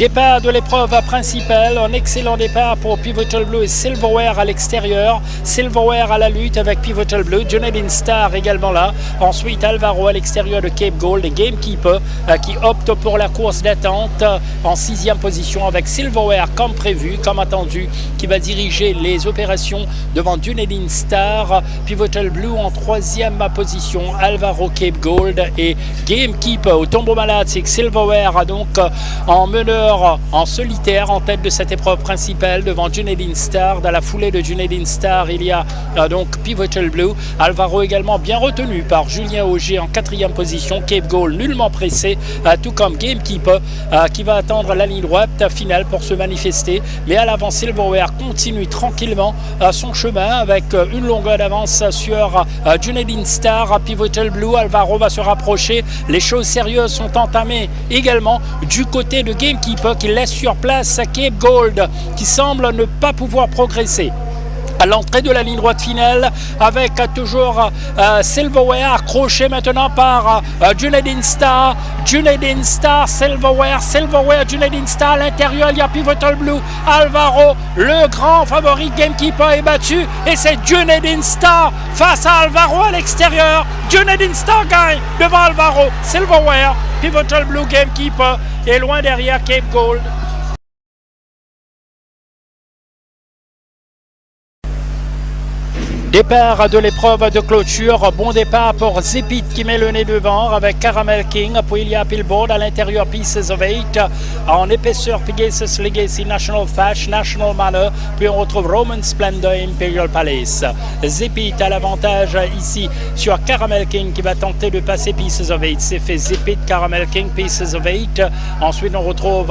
Départ de l'épreuve principale, un excellent départ pour Pivotal Blue et Silverware à l'extérieur. Silverware à la lutte avec Pivotal Blue, Junedin Star également là. Ensuite Alvaro à l'extérieur de Cape Gold et Gamekeeper qui opte pour la course d'attente en 6e position avec Silverware comme prévu, comme attendu, qui va diriger les opérations devant Junedin Star. Pivotal Blue en 3e position, Alvaro, Cape Gold et Gamekeeper. Au tombeau malade, c'est que Silverware donc en meneur en solitaire en tête de cette épreuve principale devant Junedin Star. Dans la foulée de Junedin Star, il y a donc Pivotal Blue. Alvaro également bien retenu par Julien Auger en 4e position. Cape Gold nullement pressé, tout comme Gamekeeper qui va attendre la ligne droite finale pour se manifester. Mais à l'avant, Silverware continue tranquillement son chemin avec une longueur d'avance sur Junedin Star. Pivotal Blue, Alvaro va se rapprocher. Les choses sérieuses sont entamées également du côté de Gamekeeper qui laisse sur place Cape Gold qui semble ne pas pouvoir progresser. À l'entrée de la ligne droite finale avec toujours Silverware accroché maintenant par Junedin Star, Silverware, Junedin Star. À l'intérieur, il y a Pivotal Blue, Alvaro, le grand favori. Gamekeeper est battu et c'est Junedin Star face à Alvaro à l'extérieur. Junedin Star gagne devant Alvaro, Silverware, Pivotal Blue, Gamekeeper et loin derrière Cape Gold. Départ de l'épreuve de clôture, bon départ pour Zipit qui met le nez devant avec Caramel King, puis il y a Pillboard à l'intérieur, Pieces of Eight, en épaisseur Pegasus Legacy, National Fash, National Manor, puis on retrouve Roman Splendor et Imperial Palace. Zipit a l'avantage ici sur Caramel King qui va tenter de passer Pieces of Eight, c'est fait Zipit, Caramel King, Pieces of Eight. Ensuite on retrouve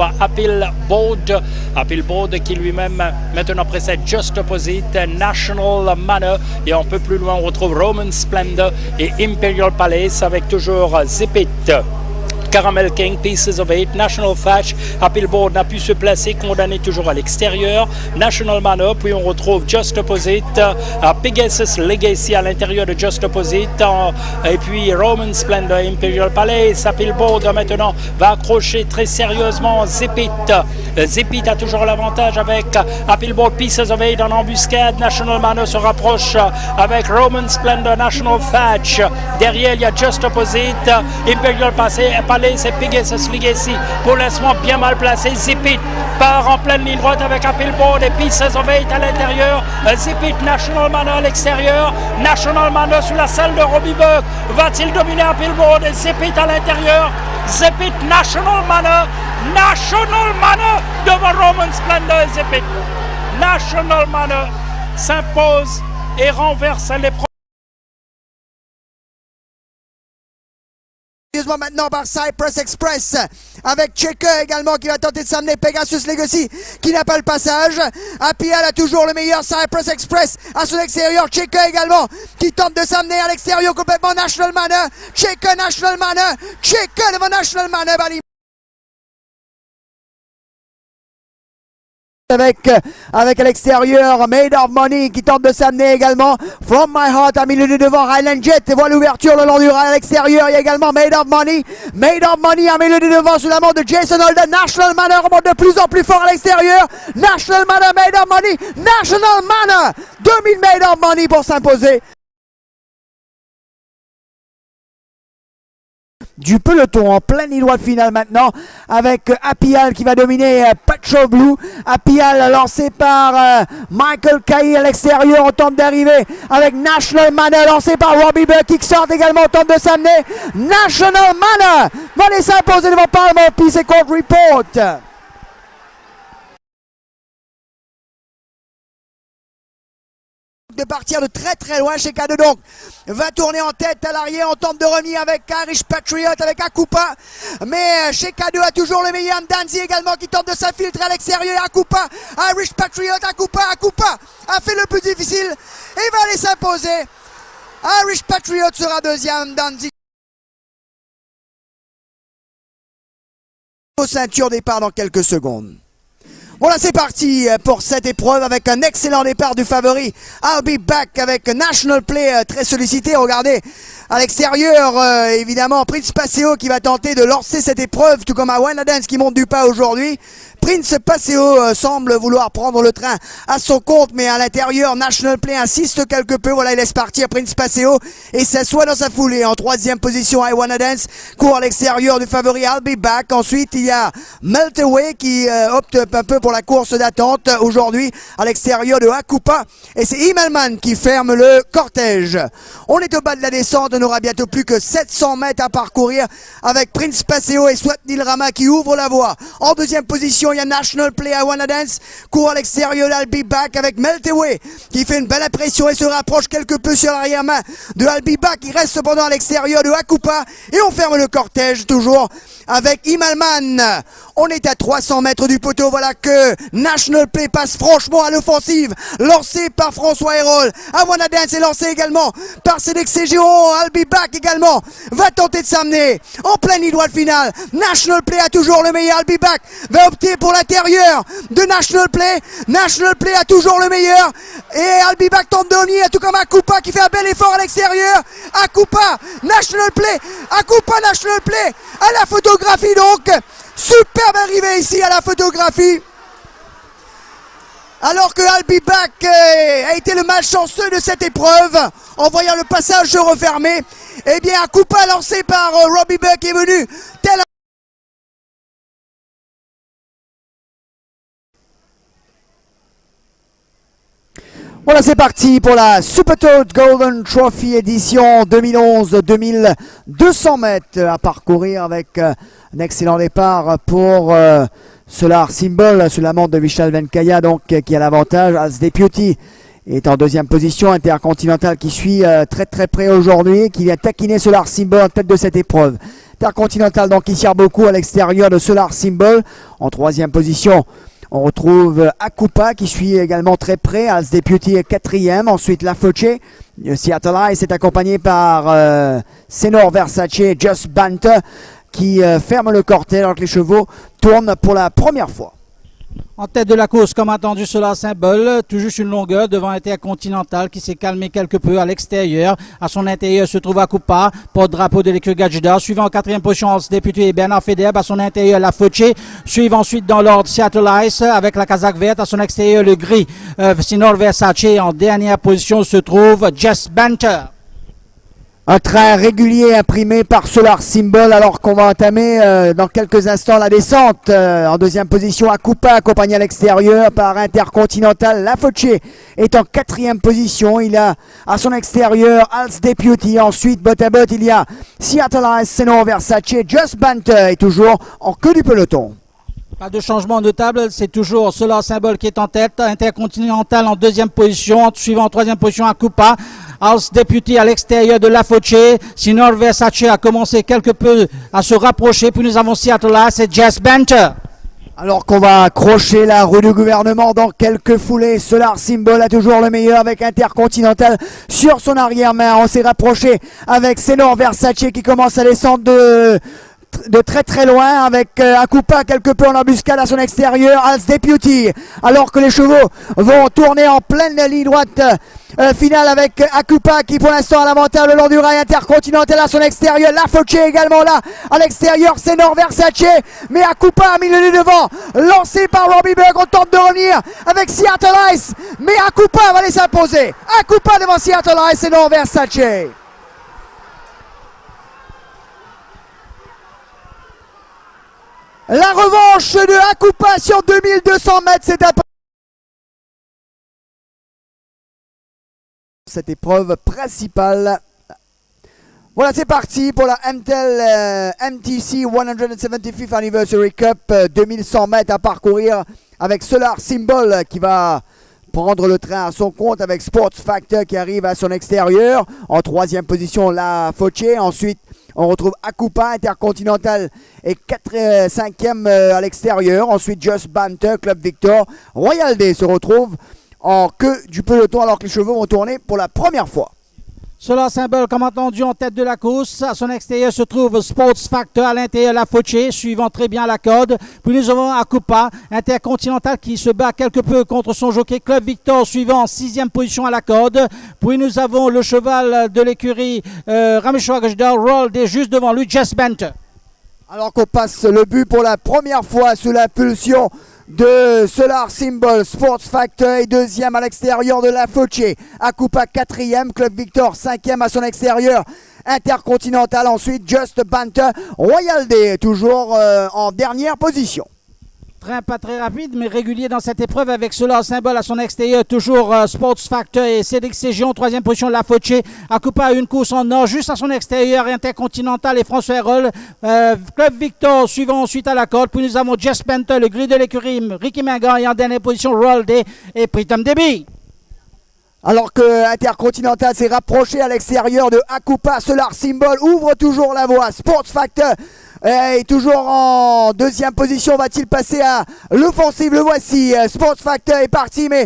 Pillboard qui lui-même maintenant précède Just Opposite, National Manor. Et un peu plus loin, on retrouve Roman Splendor et Imperial Palace avec toujours Zipit. Caramel King, Pieces of Eight, National Fash, Pillboard n'a pu se placer, condamné toujours à l'extérieur. National Manor, puis on retrouve Just Opposite, Pegasus Legacy à l'intérieur de Just Opposite, et puis Roman Splendor, Imperial Palace. Pillboard maintenant va accrocher très sérieusement Zipit. Zipit a toujours l'avantage avec Pillboard, Pieces of Eight en embuscade. National Manor se rapproche avec Roman Splendor, National Fash. Derrière, il y a Just Opposite, Imperial Palace et Pegasus Legacy. Pour l'instant, bien mal placé. Zipit part en pleine ligne droite avec Pillboard et Pieces of Eight à l'intérieur. Zipit, National Manor à l'extérieur. National Manor sous la salle de Robbie Buck. Va-t-il dominer Pillboard et Zipit à l'intérieur? Zipit, National Manor devant Roman Splendor et Zipit. National Manor s'impose et renverse l'épreuve. Maintenant par Cypress Express avec Checker également qui va tenter de s'amener. Pegasus Legacy qui n'a pas le passage. Apial a toujours le meilleur. Cypress Express à son extérieur. Checker également qui tente de s'amener à l'extérieur complètement. National Manor, Checker, National Manor, Checker devant National Manor. Avec à l'extérieur Made of Money qui tente de s'amener également. From My Heart à milieu de devant. Highland Jet et voit l'ouverture le long du rail à l'extérieur. Il y a également Made of Money à milieu de devant sous la main de Jason Holden. National Manor remonte de plus en plus fort à l'extérieur. National Manor, Made of Money, National Manor 2000 Made of Money pour s'imposer. Du peloton en pleine ligne droite finale maintenant avec Apial qui va dominer Patrol Blue. Apial lancé par Michael Cahy à l'extérieur, on tente d'arriver avec National Manor lancé par Robbie Buck qui sort également, on tente de s'amener. National Manor va les s'imposer devant Parliament Peace et Court Report. De partir de très très loin chez K2 donc va tourner en tête à l'arrière, on tente de revenir avec Irish Patriot avec Akupa, mais chez K2 a toujours le meilleur. Danzi également qui tente de s'infiltrer à l'extérieur. Akupa, Irish Patriot, Akupa a fait le plus difficile et va aller s'imposer. Irish Patriot sera deuxième. Danzi aux ceintures départ dans quelques secondes. Voilà, c'est parti pour cette épreuve avec un excellent départ du favori. I'll Be Back avec National Play très sollicité. Regardez, À l'extérieur, évidemment, Prince Paseo qui va tenter de lancer cette épreuve, tout comme à One Dance qui monte du pas aujourd'hui. Prince Paseo semble vouloir prendre le train à son compte, mais à l'intérieur, National Play insiste quelque peu. Voilà, il laisse partir Prince Paseo et s'assoit dans sa foulée. En troisième position, I Wanna Dance court à l'extérieur du favori I'll Be Back. Ensuite, il y a Melt Away qui opte un peu pour la course d'attente aujourd'hui à l'extérieur de Akupa. Et c'est Immelman qui ferme le cortège. On est au bas de la descente, on n'aura bientôt plus que 700 mètres à parcourir avec Prince Paseo et Swapnil Rama qui ouvrent la voie. En deuxième position, il y a National Play I Wanna Dance, court à l'extérieur d'I'll Be Back avec Meltaway qui fait une belle impression et se rapproche quelque peu sur l'arrière-main de I'll Be Back. Il reste cependant à l'extérieur de Akupa et on ferme le cortège toujours avec Immelman. On est à 300 mètres du poteau. Voilà que National Play passe franchement à l'offensive, lancé par François Hérol. I Wanna Dance est lancé également par CDXC Giron. I'll Be Back également va tenter de s'amener en pleine ligne droite finale. National Play a toujours le meilleur. I'll Be Back va opter pour l'intérieur de National Play. National Play a toujours le meilleur et I'll Be Back tente de revenir, tout comme Akupa qui fait un bel effort à l'extérieur. Akupa, National Play, Akupa, National Play à la photographie donc. Superbe arrivée ici à la photographie. Alors que I'll Be Back a été le malchanceux de cette épreuve en voyant le passage se refermer. Eh bien, Akupa lancé par Robbie Buck est venu tel un... Voilà, c'est parti pour la Super Toad Golden Trophy édition 2011-2200 mètres à parcourir avec un excellent départ pour Solar Symbol sous la montre de Vishal Venkaya donc qui a l'avantage. As Deputy est en deuxième position. Intercontinental qui suit très près aujourd'hui, qui vient taquiner Solar Symbol en tête de cette épreuve. Intercontinental donc qui sert beaucoup à l'extérieur de Solar Symbol. En troisième position, on retrouve Akupa qui suit également très près. As Deputy est quatrième. Ensuite, La Foce. Seattle Ice est accompagné par Senor Versace et Just Banter qui ferme le cortège alors que les chevaux tournent pour la première fois. En tête de la course, comme attendu, Solar Symbol, tout juste une longueur devant Intercontinental qui s'est calmé quelque peu à l'extérieur. À son intérieur se trouve Akupa, porte-drapeau de l'écurie Gajida. Suivant en quatrième position, Als Député et Bernard Federbe. À son intérieur, La Foce. Suivant ensuite dans l'ordre Seattle Ice avec la casaque verte. À son extérieur, le gris Senor Versace. En dernière position se trouve Just Banter. Un train régulier imprimé par Solar Symbol alors qu'on va entamer dans quelques instants la descente. En deuxième position, Akupa accompagné à l'extérieur par Intercontinental. La Foce est en quatrième position. Il a à son extérieur Als Deputy. Ensuite, bot à bot, il y a Seattle Ice, Senor Versace. Just Banter est toujours en queue du peloton. Pas de changement notable, c'est toujours Solar Symbol qui est en tête. Intercontinental en deuxième position. Suivant en troisième position, Akupa. Als Deputy à l'extérieur de La Foce. Senor Versace a commencé quelque peu à se rapprocher. Puis nous avons Seattle Ice et Just Banter. Alors qu'on va accrocher la rue du gouvernement dans quelques foulées, Solar Symbol a toujours le meilleur avec Intercontinental sur son arrière-main. On s'est rapproché avec Senor Versace qui commence à descendre de très loin avec Akupa quelque peu en embuscade à son extérieur. Als Deputy alors que les chevaux vont tourner en pleine ligne droite finale avec Akupa qui pour l'instant a l'avantage le long du rail. Intercontinental à son extérieur. La Foce également là à l'extérieur. Senor Versace mais Akupa a mis le nez devant, lancé par Robbie Buck. On tente de revenir avec Seattle Ice mais Akupa va aller s'imposer. Akupa devant Seattle Ice, Senor Versace. La revanche de Akupa sur 2200 mètres, c'est un peu... Cette épreuve principale. Voilà, c'est parti pour la MTEL MTC 175th Anniversary Cup. 2100 mètres à parcourir avec Solar Symbol qui va prendre le train à son compte avec Sports Factor qui arrive à son extérieur. En troisième position, La Foce. Ensuite, on retrouve Akupa, Intercontinental et 5e à l'extérieur. Ensuite, Just Banter, Club Victor. Royal Day se retrouve en queue du peloton alors que les chevaux vont tourner pour la première fois. Cela symbole, comme entendu, en tête de la course. À son extérieur se trouve Sports Factor, à l'intérieur la Fauché, suivant très bien la corde. Puis nous avons Akupa, Intercontinental, qui se bat quelque peu contre son jockey Club Victor, suivant en 6e position à la corde. Puis nous avons le cheval de l'écurie Rameshwar Gajdar, Roll Day, juste devant lui, Jess Bent. Alors qu'on passe le but pour la première fois sous l'impulsion de Solar Symbol, Sports Factor est deuxième à l'extérieur de la Fauché. Akupa quatrième, Club Victor cinquième à son extérieur. Intercontinental ensuite, Just Banter, Royal Day toujours en dernière position. Train pas très rapide, mais régulier dans cette épreuve avec cela symbole à son extérieur. Toujours Sports Factor et Cédric Ségion, troisième position de la Fauché. Akupa a une course en or juste à son extérieur. Intercontinental et François Herold. Club Victor suivant ensuite à la corde. Puis nous avons Jess Penter, le gris de l'écurie, Ricky Mingan et en dernière position Royal Day et Pritam Debi. Alors que Intercontinental s'est rapproché à l'extérieur de Akupa, Solar Symbol ouvre toujours la voie. Sports Factor est toujours en deuxième position. Va-t-il passer à l'offensive? Le voici. Sports Factor est parti, mais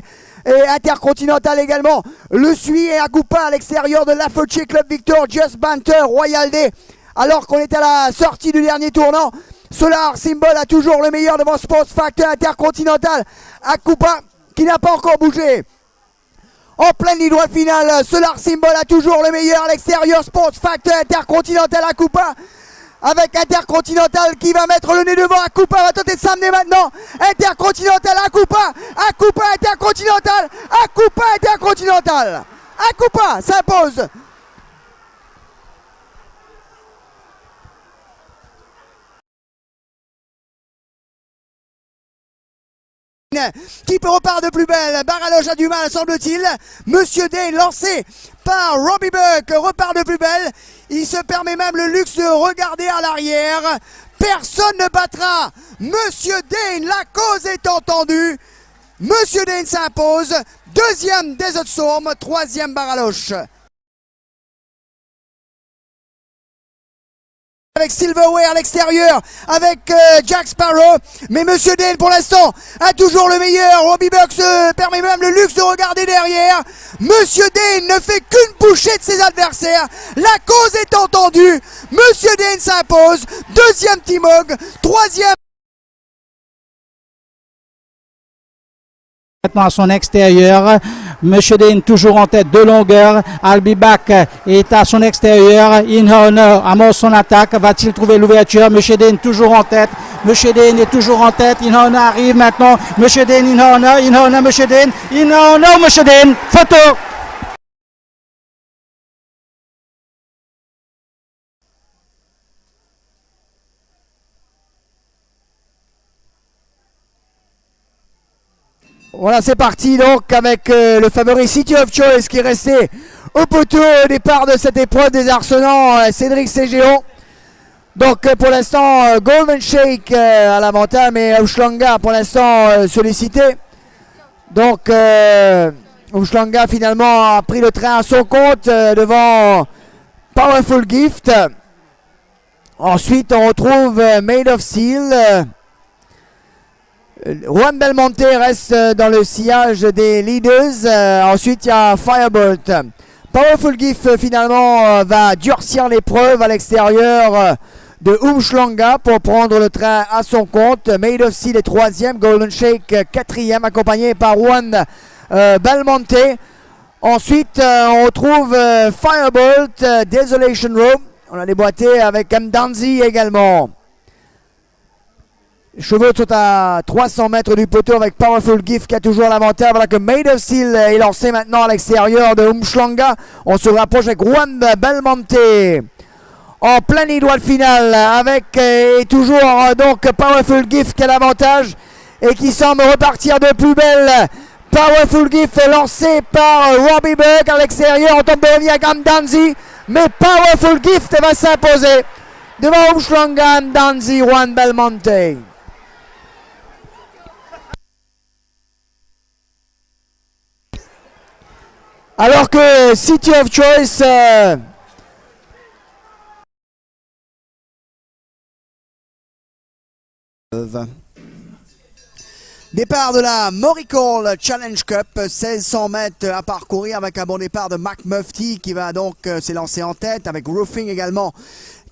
Intercontinental également le suit. Et Akupa à l'extérieur de la Fauché, Club Victor, Just Banter, Royal Day. Alors qu'on est à la sortie du dernier tournant, Solar Symbol a toujours le meilleur devant Sports Factor. Intercontinental, Akupa qui n'a pas encore bougé. En pleine ligne droite finale, Solar Symbol a toujours le meilleur à l'extérieur. Sports Factor, Intercontinental, Akupa. Avec Intercontinental qui va mettre le nez devant. Akupa va tenter de s'amener maintenant. Intercontinental, Akupa. Akupa, Intercontinental. Akupa, Intercontinental. Akupa s'impose. Qui repart de plus belle. Baraloge a du mal, semble-t-il. Monsieur Dane, lancé par Robbie Buck, repart de plus belle. Il se permet même le luxe de regarder à l'arrière. Personne ne battra Monsieur Dane. La cause est entendue. Monsieur Dane s'impose. Deuxième Desert Storm, troisième Baraloche. Avec Silverware à l'extérieur, avec Jack Sparrow, mais Monsieur Dane pour l'instant a toujours le meilleur. Robbie Buck se permet même le luxe de regarder derrière. Monsieur Dane ne fait qu'une bouchée de ses adversaires. La cause est entendue. Monsieur Dane s'impose. Deuxième Timog, troisième. Maintenant à son extérieur, Monsieur Dane toujours en tête de longueur. Albibac est à son extérieur. Inhorner amorce son attaque. Va-t-il trouver l'ouverture? Monsieur Dane toujours en tête. Monsieur Dane est toujours en tête. Inhorner arrive maintenant. Monsieur Dane, Inhorner, Inhorner, Monsieur Dane, Inhorner, Monsieur Dane. Photo. Voilà, c'est parti donc avec le favori City of Choice qui est resté au poteau au départ de cette épreuve des Arsenans, Cédric Ségéon. Donc pour l'instant, Golden Shake à l'avantage, mais Ushlanga pour l'instant sollicité. Donc Ushlanga finalement a pris le train à son compte devant Powerful Gift. Ensuite, on retrouve Made of Steel. Juan Belmonte reste dans le sillage des leaders. Ensuite, il y a Firebolt. Powerful Gift finalement va durcir l'épreuve à l'extérieur de Umhlanga pour prendre le train à son compte. Made of Steel est troisième, Golden Shake quatrième, accompagné par Juan Belmonte. Ensuite, on retrouve Firebolt, Desolation Row. On a déboîté avec Mdanzi également. Les chevaux sont à 300 mètres du poteau avec Powerful Gift qui a toujours l'avantage. Voilà que Made of Steel est lancé maintenant à l'extérieur de Umhlanga. On se rapproche avec Juan Belmonte. En pleine ligne droite finale avec toujours donc Powerful Gift qui a l'avantage et qui semble repartir de plus belle. Powerful Gift est lancé par Robbie Buck à l'extérieur. On tente de revenir avec Mdanzi, mais Powerful Gift va s'imposer devant Umhlanga, Mdanzi, Juan Belmonte. Alors que City of Choice Départ de la Moricall Challenge Cup, 1600 mètres à parcourir avec un bon départ de Mac Mufti qui va donc s'élancer en tête, avec Roofing également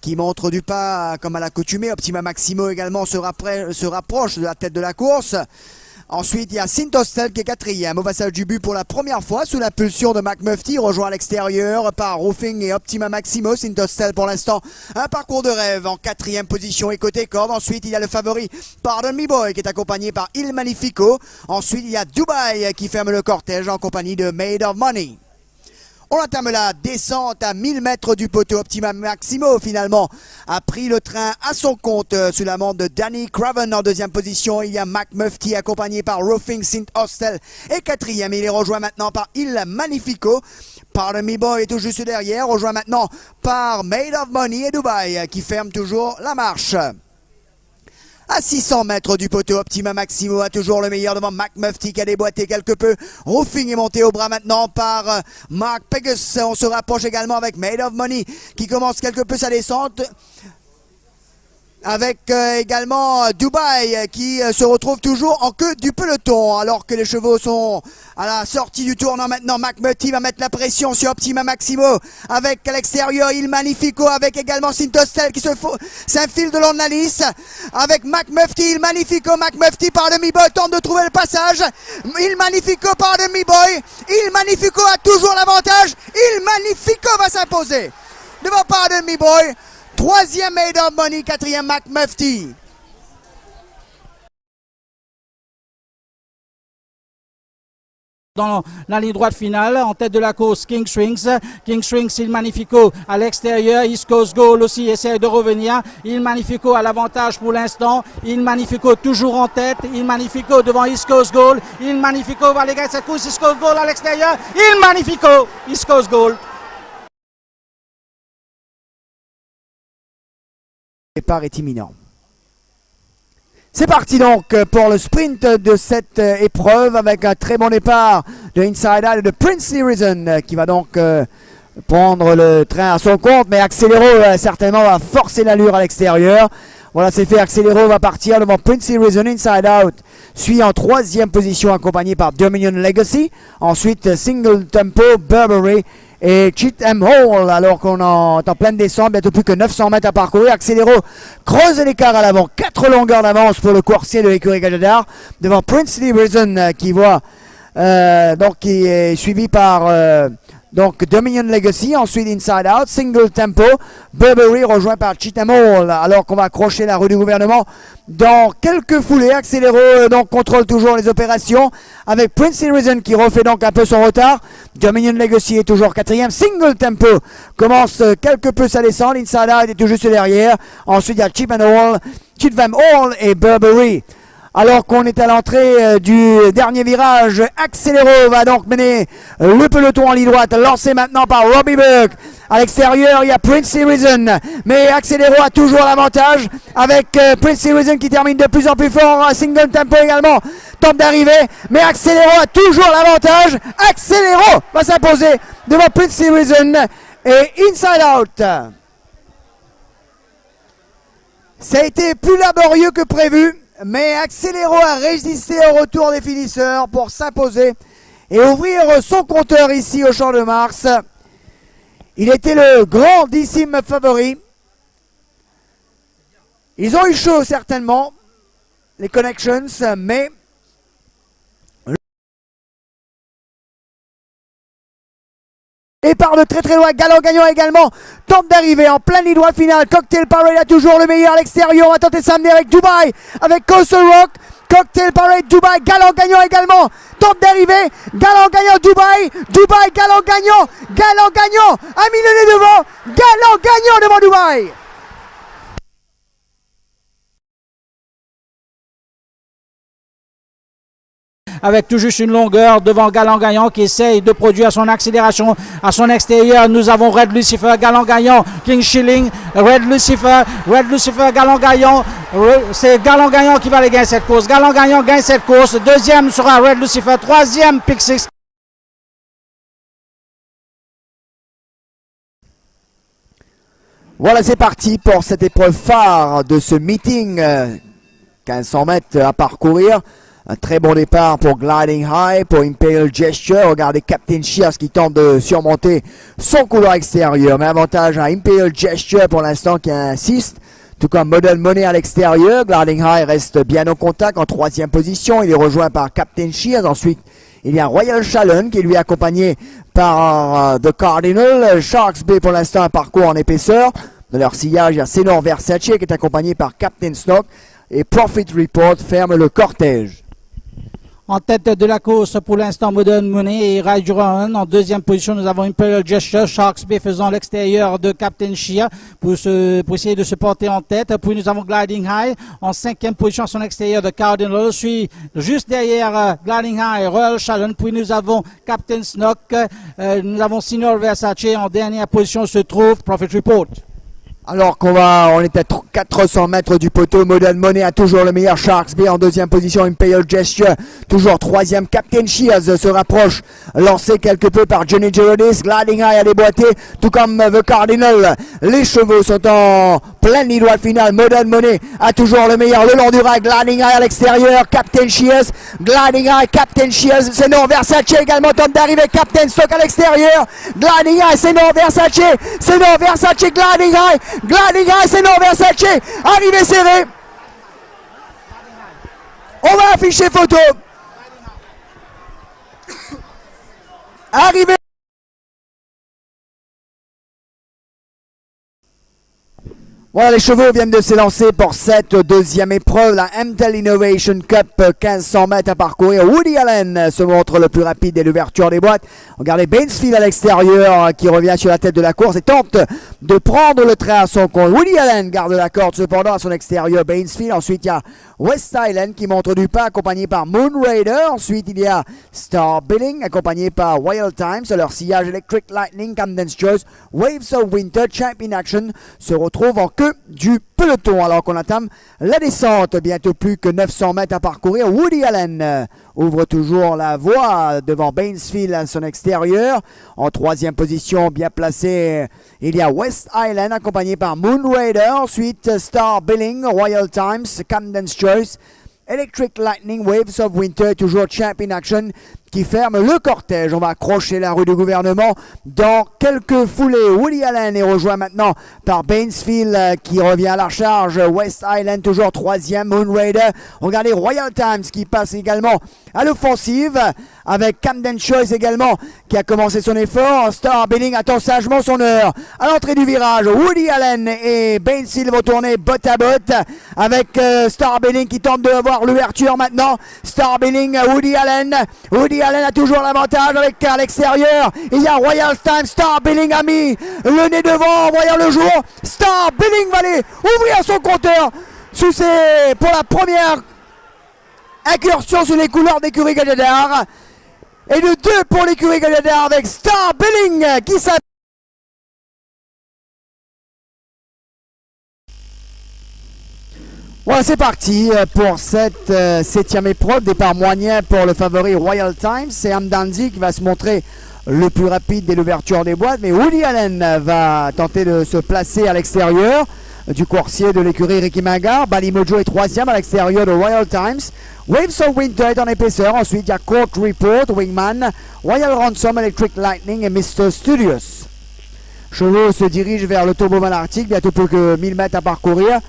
qui montre du pas comme à l'accoutumée. Optima Maximo également se rapproche de la tête de la course. Ensuite, il y a Sintostel qui est quatrième au passage du but pour la première fois sous la pulsion de Mac Mufti, rejoint à l'extérieur par Roofing et Optima Maximo. Sintostel pour l'instant un parcours de rêve en quatrième position et côté corde. Ensuite, il y a le favori Pardon Me Boy qui est accompagné par Il Magnifico. Ensuite, il y a Dubaï qui ferme le cortège en compagnie de Made of Money. On entame la descente à 1000 mètres du poteau. Optima Maximo finalement a pris le train à son compte sous la montre de Danny Craven en deuxième position. Il y a Mac Mufti accompagné par Roofing Saint Hostel et quatrième. Il est rejoint maintenant par Il Magnifico. Pardon Me Boy est tout juste derrière, rejoint maintenant par Made of Money et Dubaï qui ferme toujours la marche. À 600 mètres du poteau, Optima Maximo a toujours le meilleur devant Mac Mufti qui a déboîté quelque peu. Roofing est monté au bras maintenant par Mark Pegus. On se rapproche également avec Made of Money qui commence quelque peu sa descente. Avec également Dubaï qui se retrouve toujours en queue du peloton alors que les chevaux sont à la sortie du tournant maintenant. Mac Mufti va mettre la pression sur Optima Maximo avec à l'extérieur Il Magnifico avec également Sintostel qui s'infile de long de la lisse avec Mac Mufti, Il Magnifico, Mac Mufti par Me Boy tente de trouver le passage. Il Magnifico par Me Boy, Il Magnifico a toujours l'avantage. Il Magnifico va s'imposer devant Pardon Me Boy. Troisième Made of Money, quatrième Mac Mufti. Dans la ligne droite finale, en tête de la course, King Swings. King Swings, Il Magnifico à l'extérieur. East Coast Goal aussi essaie de revenir. Il Magnifico a l'avantage pour l'instant. Il Magnifico toujours en tête. Il Magnifico devant East Coast Goal. Il Magnifico va aller gagner cette course. East Coast Goal à l'extérieur. Il Magnifico, East Coast Goal. Le départ est imminent. C'est parti donc pour le sprint de cette épreuve avec un très bon départ de Inside Out et de Princely Risen qui va donc prendre le train à son compte, mais Accélero certainement va forcer l'allure à l'extérieur. Voilà, c'est fait. Accélero va partir devant Princely Risen. Inside Out suit en troisième position accompagné par Dominion Legacy. Ensuite Single Tempo, Burberry et Cheatham Hall, alors qu'on est en pleine descente, bientôt plus que 900 mètres à parcourir. Accélero creuse l'écart à l'avant, 4 longueurs d'avance pour le coursier de l'écurie Gajadar, devant Princely Risen qui voit donc qui est suivi par donc Dominion Legacy, ensuite Inside Out, Single Tempo, Burberry rejoint par Cheatham Hall, alors qu'on va accrocher la rue du gouvernement dans quelques foulées. Accélero donc contrôle toujours les opérations avec Princely Risen qui refait donc un peu son retard. Dominion Legacy est toujours quatrième. Single Tempo commence quelque peu sa descente. Inside Out est tout juste derrière. Ensuite il y a Cheatham Hall et Burberry. Alors qu'on est à l'entrée du dernier virage, Accélero va donc mener le peloton en ligne droite, lancé maintenant par Robbie Burke. À l'extérieur, il y a Princely Risen, mais Accélero a toujours l'avantage avec Princely Risen qui termine de plus en plus fort. Single Tempo également tente d'arriver, mais Accélero a toujours l'avantage. Accélero va s'imposer devant Princely Risen et Inside Out. Ça a été plus laborieux que prévu. Mais Accélero a résisté au retour des finisseurs pour s'imposer et ouvrir son compteur ici au Champ de Mars. Il était le grandissime favori. Ils ont eu chaud certainement, les Connections, mais et par de très très loin, Galant Gagnant également tente d'arriver en pleine ligne droite finale. Cocktail Parade a toujours le meilleur à l'extérieur. On va tenter ça avec Dubaï, avec Coastal Rock. Cocktail Parade, Dubaï, Galant Gagnant également tente d'arriver. Galant Gagnant, Dubaï, Dubaï, Galant Gagnant, Galant Gagnant, un milieu devant, Galant Gagnant devant Dubaï. Avec tout juste une longueur devant Galant Gagnant qui essaye de produire son accélération à son extérieur. Nous avons Red Lucifer, Galant Gagnant, King Shilling, Red Lucifer, Galant Gagnant. C'est Galant Gagnant qui va aller gagner cette course. Galant Gagnant gagne cette course. Deuxième sera Red Lucifer. Troisième Pixix. Voilà, c'est parti pour cette épreuve phare de ce meeting. 1500 mètres à parcourir. Un très bon départ pour Gliding High, pour Imperial Gesture. Regardez Captain Shears qui tente de surmonter son couloir extérieur. Mais avantage à Imperial Gesture pour l'instant qui insiste. Tout comme Modern Money à l'extérieur. Gliding High reste bien au contact en 3e position. Il est rejoint par Captain Shears. Ensuite, il y a Royal Challenge qui lui est accompagné par The Cardinal. Sharks Bay pour l'instant un parcours en épaisseur. De leur sillage, il y a Senor Versace qui est accompagné par Captain Snock. Et Profit Report ferme le cortège. En tête de la course pour l'instant, Modern Money et Ride Run. En 2e position, nous avons Imperial Gesture, Sharks Bay faisant l'extérieur de Captain Shear pour essayer de se porter en tête. Puis nous avons Gliding High en 5e position à son extérieur de Cardinal. Suit juste derrière Gliding High, Royal Challenge. Puis nous avons Captain Snock. Nous avons Senor Versace. En dernière position se trouve Profit Report. Alors on est à 400 mètres du poteau. Modern Money a toujours le meilleur. Sharks Bay en 2e position. Imperial Gesture toujours 3e. Captain Shears se rapproche, lancé quelque peu par Johnny Girodis. Gliding High a déboîté, tout comme The Cardinal. Les chevaux sont en pleine ligne droite finale. Modern Money a toujours le meilleur le long du rail. Gliding High à l'extérieur. Captain Shears. Gliding High, Captain Shears. Senor Versace également tente d'arriver. Captain Stock à l'extérieur. Gliding High, Senor Versace. Senor Versace, Gliding High. Gliding High, Senor Versace, arrivé serré. On va afficher photo. Arrivé. Voilà, les chevaux viennent de s'élancer pour cette 2e épreuve, la MTEL Innovation Cup, 1500 mètres à parcourir. Woody Allen se montre le plus rapide dès l'ouverture des boîtes. Regardez Bainsfield à l'extérieur qui revient sur la tête de la course et tente de prendre le trait à son compte. Woody Allen garde la corde cependant à son extérieur. Bainsfield, ensuite il y a West Island qui montre du pas accompagné par Moon Raider. Ensuite il y a Star Billing accompagné par Wild Times. Leur sillage Electric Lightning, Camden's Choice, Waves of Winter, Champion Action se retrouve en queue du peloton alors qu'on entame la descente. Bientôt plus que 900 mètres à parcourir. Woody Allen ouvre toujours la voie devant Bainsfield à son extérieur. En 3e position, bien placé, il y a West Island accompagné par Moon Raider. Ensuite Star Billing, Royal Times, Camden's Choice, Electric Lightning, Waves of Winter, toujours Champion Action qui ferme le cortège. On va accrocher la rue du gouvernement dans quelques foulées. Woody Allen est rejoint maintenant par Bainsfield qui revient à la charge. West Island toujours 3e. Moon Raider. Regardez Royal Times qui passe également à l'offensive avec Camden Choice également qui a commencé son effort. Star Billing attend sagement son heure à l'entrée du virage. Woody Allen et Bainsfield vont tourner botte à botte avec Star Billing qui tente de avoir l'ouverture maintenant. Star Billing, Woody Allen. Woody Allen a toujours l'avantage avec à l'extérieur. Il y a Royal Times. Star Billing a mis le nez devant en voyant le jour. Star Billing va aller ouvrir son compteur pour la première incursion sur les couleurs d'écurie Gadjadar. Et de 2 pour l'écurie Gadjadar avec Star Billing qui s'appelle. Voilà, c'est parti pour cette 7e épreuve. Départ moyen pour le favori Royal Times. C'est Amdanzi qui va se montrer le plus rapide dès l'ouverture des boîtes. Mais Woody Allen va tenter de se placer à l'extérieur du coursier de l'écurie Ricky Magar. Balimojo est 3e à l'extérieur de Royal Times. Waves of Winter est en épaisseur. Ensuite, il y a Court Report, Wingman, Royal Ransom, Electric Lightning et Mr. Studios. Chevaux se dirige vers le Turbo Malartic. Bientôt plus que 1000 mètres à parcourir.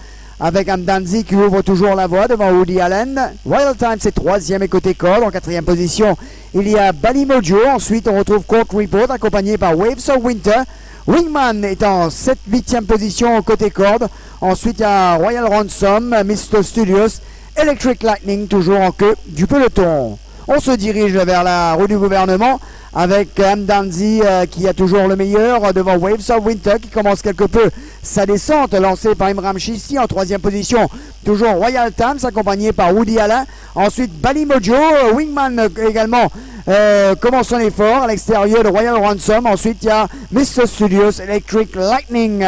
Avec Amdanzi qui ouvre toujours la voie devant Woody Allen. Royal Times est 3e et côté corde. En 4e position, il y a Balimojo. Ensuite, on retrouve Court Report accompagné par Waves of Winter. Wingman est en 8e position côté corde. Ensuite, il y a Royal Ransom, Mr. Studios, Electric Lightning toujours en queue du peloton. On se dirige vers la rue du gouvernement avec Amdanzi qui a toujours le meilleur devant Waves of Winter qui commence quelque peu sa descente lancée par Imram Chisti en 3e position. Toujours Royal Times accompagné par Woody Allen. Ensuite Balimojo, Wingman également commence son effort à l'extérieur de Royal Ransom. Ensuite il y a Mr. Studios, Electric Lightning.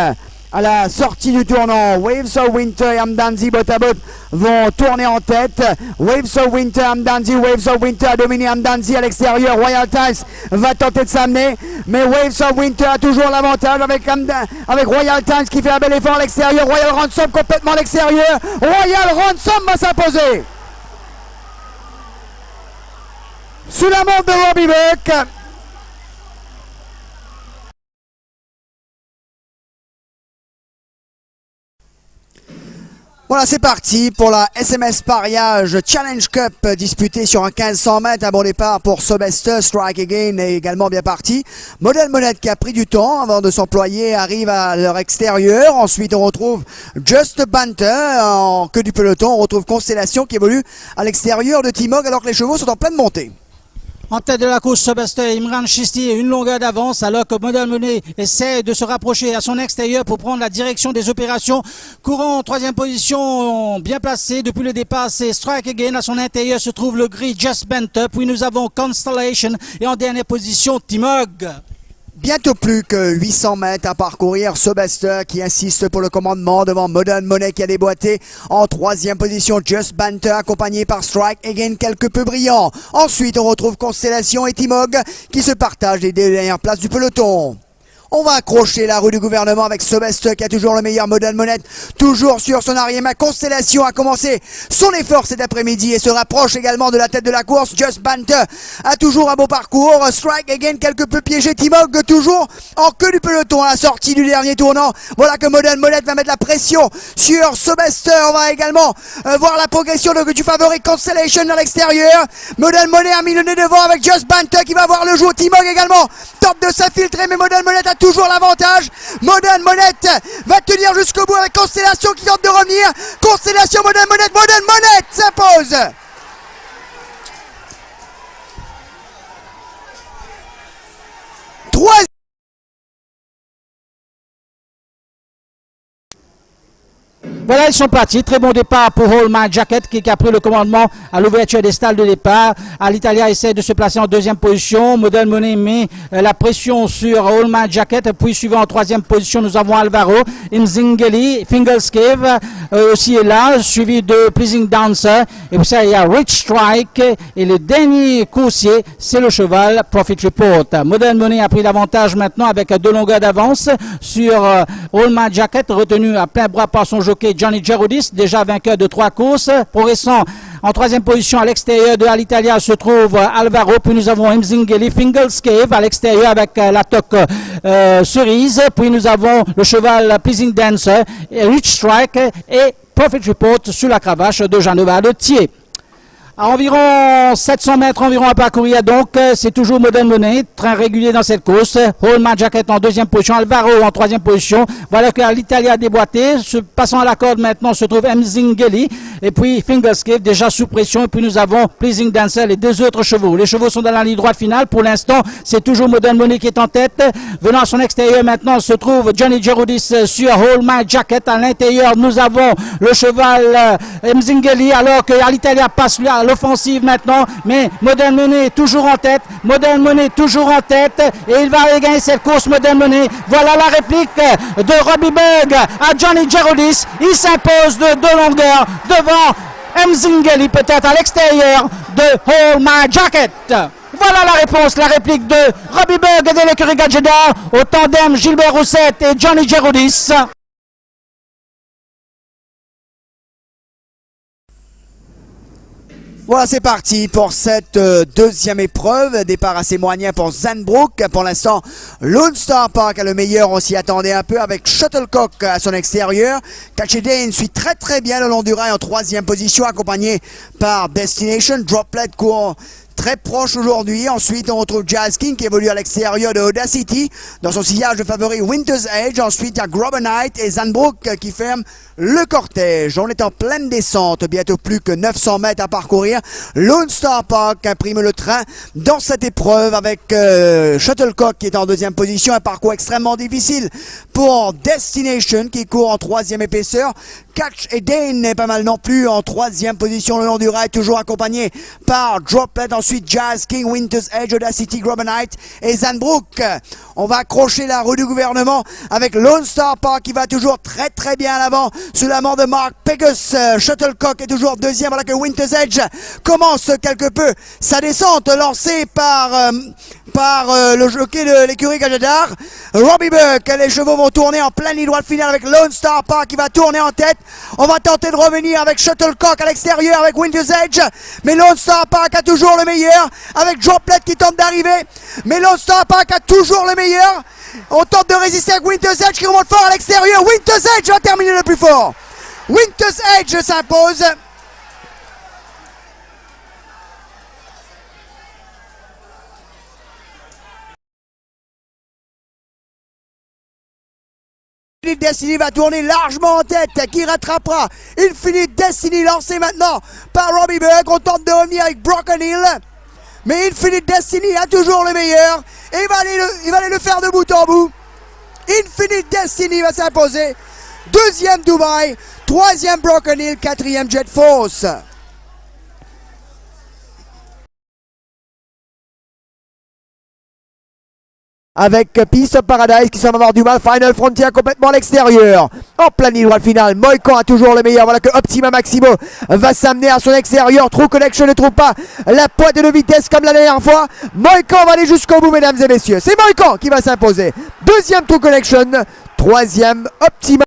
À la sortie du tournant, Waves of Winter et Amdanzi botte à botte vont tourner en tête. Waves of Winter, Amdanzi, Waves of Winter a dominé Amdanzi à l'extérieur. Royal Times va tenter de s'amener, mais Waves of Winter a toujours l'avantage avec Royal Times qui fait un bel effort à l'extérieur. Royal Ransom complètement à l'extérieur. Royal Ransom va s'imposer. sous la montre de Robbie Buck. Voilà, c'est parti pour la SMS Pariage Challenge Cup disputée sur un 1500 mètres. Un bon départ pour Sobester, Strike Again est également bien parti. Model Monette qui a pris du temps avant de s'employer arrive à leur extérieur. Ensuite, on retrouve Just Banter en queue du peloton. On retrouve Constellation qui évolue à l'extérieur de Timog alors que les chevaux sont en pleine montée. En tête de la course, Sobester, Imran Chisti une longueur d'avance alors que Model Money essaie de se rapprocher à son extérieur pour prendre la direction des opérations. Courant en troisième position, bien placé depuis le départ, c'est Strike Again. À son intérieur se trouve le gris Just Bent Up. Puis nous avons Constellation et en dernière position, Timog. Bientôt plus que 800 mètres à parcourir. Sobester qui insiste pour le commandement devant Modern Money qui a déboîté. En troisième position, Just Banter accompagné par Strike Again quelque peu brillant. Ensuite, on retrouve Constellation et Timog qui se partagent les deux dernières places du peloton. On va accrocher la rue du gouvernement avec Sobester qui a toujours le meilleur Model Monette, toujours sur son arrière-main. Constellation a commencé son effort cet après-midi et se rapproche également de la tête de la course. Just Banter a toujours un beau parcours. Strike Again quelque peu piégé. Timog toujours en queue du peloton à la sortie du dernier tournant. Voilà que Model Monette va mettre la pression sur Sobester. On va également voir la progression du favori Constellation à l'extérieur. Model Monette a mis le nez devant avec Just Banter qui va voir le jour. Timog également tente de s'infiltrer mais Model Monette a toujours l'avantage. Modern Monette va tenir jusqu'au bout avec Constellation qui tente de revenir. Constellation, Modern Monette s'impose. Troisième. Voilà, ils sont partis. Très bon départ pour All My Jacket qui a pris le commandement à l'ouverture des stalles de départ. L'Italia essaie de se placer en deuxième position. Model Money met la pression sur All My Jacket. Puis suivant en troisième position, nous avons Alvaro, Imzingeli, Fingerscave aussi est là, suivi de Pleasing Dancer. Et puis ça, il y a Rich Strike. Et le dernier coursier, c'est le cheval Profit Report. Model Money a pris l'avantage maintenant avec 2 longueurs d'avance sur All My Jacket, retenu à plein bras par son jockey Johnny Gerudis, déjà vainqueur de 3 courses. Progressant en troisième position à l'extérieur de l'Italia se trouve Alvaro. Puis nous avons Imzingeli, Fingerscave à l'extérieur avec la toque cerise. Puis nous avons le cheval Pleasing Dancer, Rich Strike et Profit Report sur la cravache de Jean-Noël Thiers. À environ 700 mètres environ à parcourir, donc c'est toujours Modern Money, train régulier dans cette course. All My Jacket en deuxième position, Alvaro en troisième position. Voilà que l'Italia a déboîté. Passant à la corde maintenant se trouve Imzingeli et puis Fingerscave déjà sous pression. Et puis nous avons Pleasing Dancer, les 2 autres chevaux. Les chevaux sont dans la ligne droite finale. Pour l'instant, c'est toujours Modern Money qui est en tête. Venant à son extérieur maintenant se trouve Johnny Gerudis sur All My Jacket. À l'intérieur, nous avons le cheval Imzingeli alors que l'Italia passe là l'offensive maintenant, mais Modern Money toujours en tête, Modern Money toujours en tête, et il va gagner cette course Modern Money. Voilà la réplique de Robbie Bug à Johnny Gerudis. Il s'impose de 2 longueurs devant Imzingeli, peut-être à l'extérieur de All My Jacket. Voilà la réponse, la réplique de Robbie Bug et de l'écurie Gadgeta au tandem Gilbert Roussette et Johnny Gerudis. Voilà, c'est parti pour cette deuxième épreuve. Départ assez moyen pour Zandbrook. Pour l'instant, Lone Star Park a le meilleur. On s'y attendait un peu avec Shuttlecock à son extérieur. Catchy Dane suit très bien le long du rail en troisième position, accompagné par Destination. Droplet court très proche aujourd'hui. Ensuite, on retrouve Jazz King qui évolue à l'extérieur de Audacity dans son sillage de favori Winter's Edge. Ensuite, il y a Grobber Knight et Zandbrook qui ferment le cortège. On est en pleine descente, bientôt plus que 900 mètres à parcourir. Lone Star Park imprime le train dans cette épreuve avec Shuttlecock qui est en deuxième position. Un parcours extrêmement difficile pour Destination qui court en troisième épaisseur. Catch et Dane n'est pas mal non plus en troisième position le long du rail, toujours accompagné par Droplet. Ensuite, Jazz King, Winter's Edge, Audacity, Grobber Knight et Zandbrook. On va accrocher la rue du gouvernement avec Lone Star Park qui va toujours très bien à l'avant sous la main de Mark Pegus. Shuttlecock est toujours deuxième alors que Winter's Edge commence quelque peu sa descente lancée par le jockey de l'écurie Gadgeta. Robbie Buck, les chevaux vont tourner en pleine ligne droite finale avec Lone Star Park qui va tourner en tête. On va tenter de revenir avec Shuttlecock à l'extérieur avec Winter's Edge, mais Lone Star Park a toujours le meilleur meilleur avec Droplet qui tente d'arriver. Mais Lone Star Park a toujours le meilleur. On tente de résister avec Winter's Edge qui remonte fort à l'extérieur. Winter's Edge va terminer le plus fort. Winter's Edge s'impose. Infinite Destiny va tourner largement en tête, qui rattrapera Infinite Destiny lancé maintenant par Robbie Burke. On tente de revenir avec Broken Hill, mais Infinite Destiny a toujours le meilleur et il va aller le faire de bout en bout. Infinite Destiny va s'imposer. Deuxième Dubai, troisième Broken Hill, quatrième Jet Force. Avec Peace of Paradise qui semble avoir du mal. Final Frontier complètement à l'extérieur. En plein ligne droite finale. Mohican a toujours le meilleur. Voilà que Optima Maximo va s'amener à son extérieur. True Connection ne trouve pas la pointe de vitesse comme la dernière fois. Mohican va aller jusqu'au bout, mesdames et messieurs. C'est Mohican qui va s'imposer. Deuxième True Connection. Troisième Optima.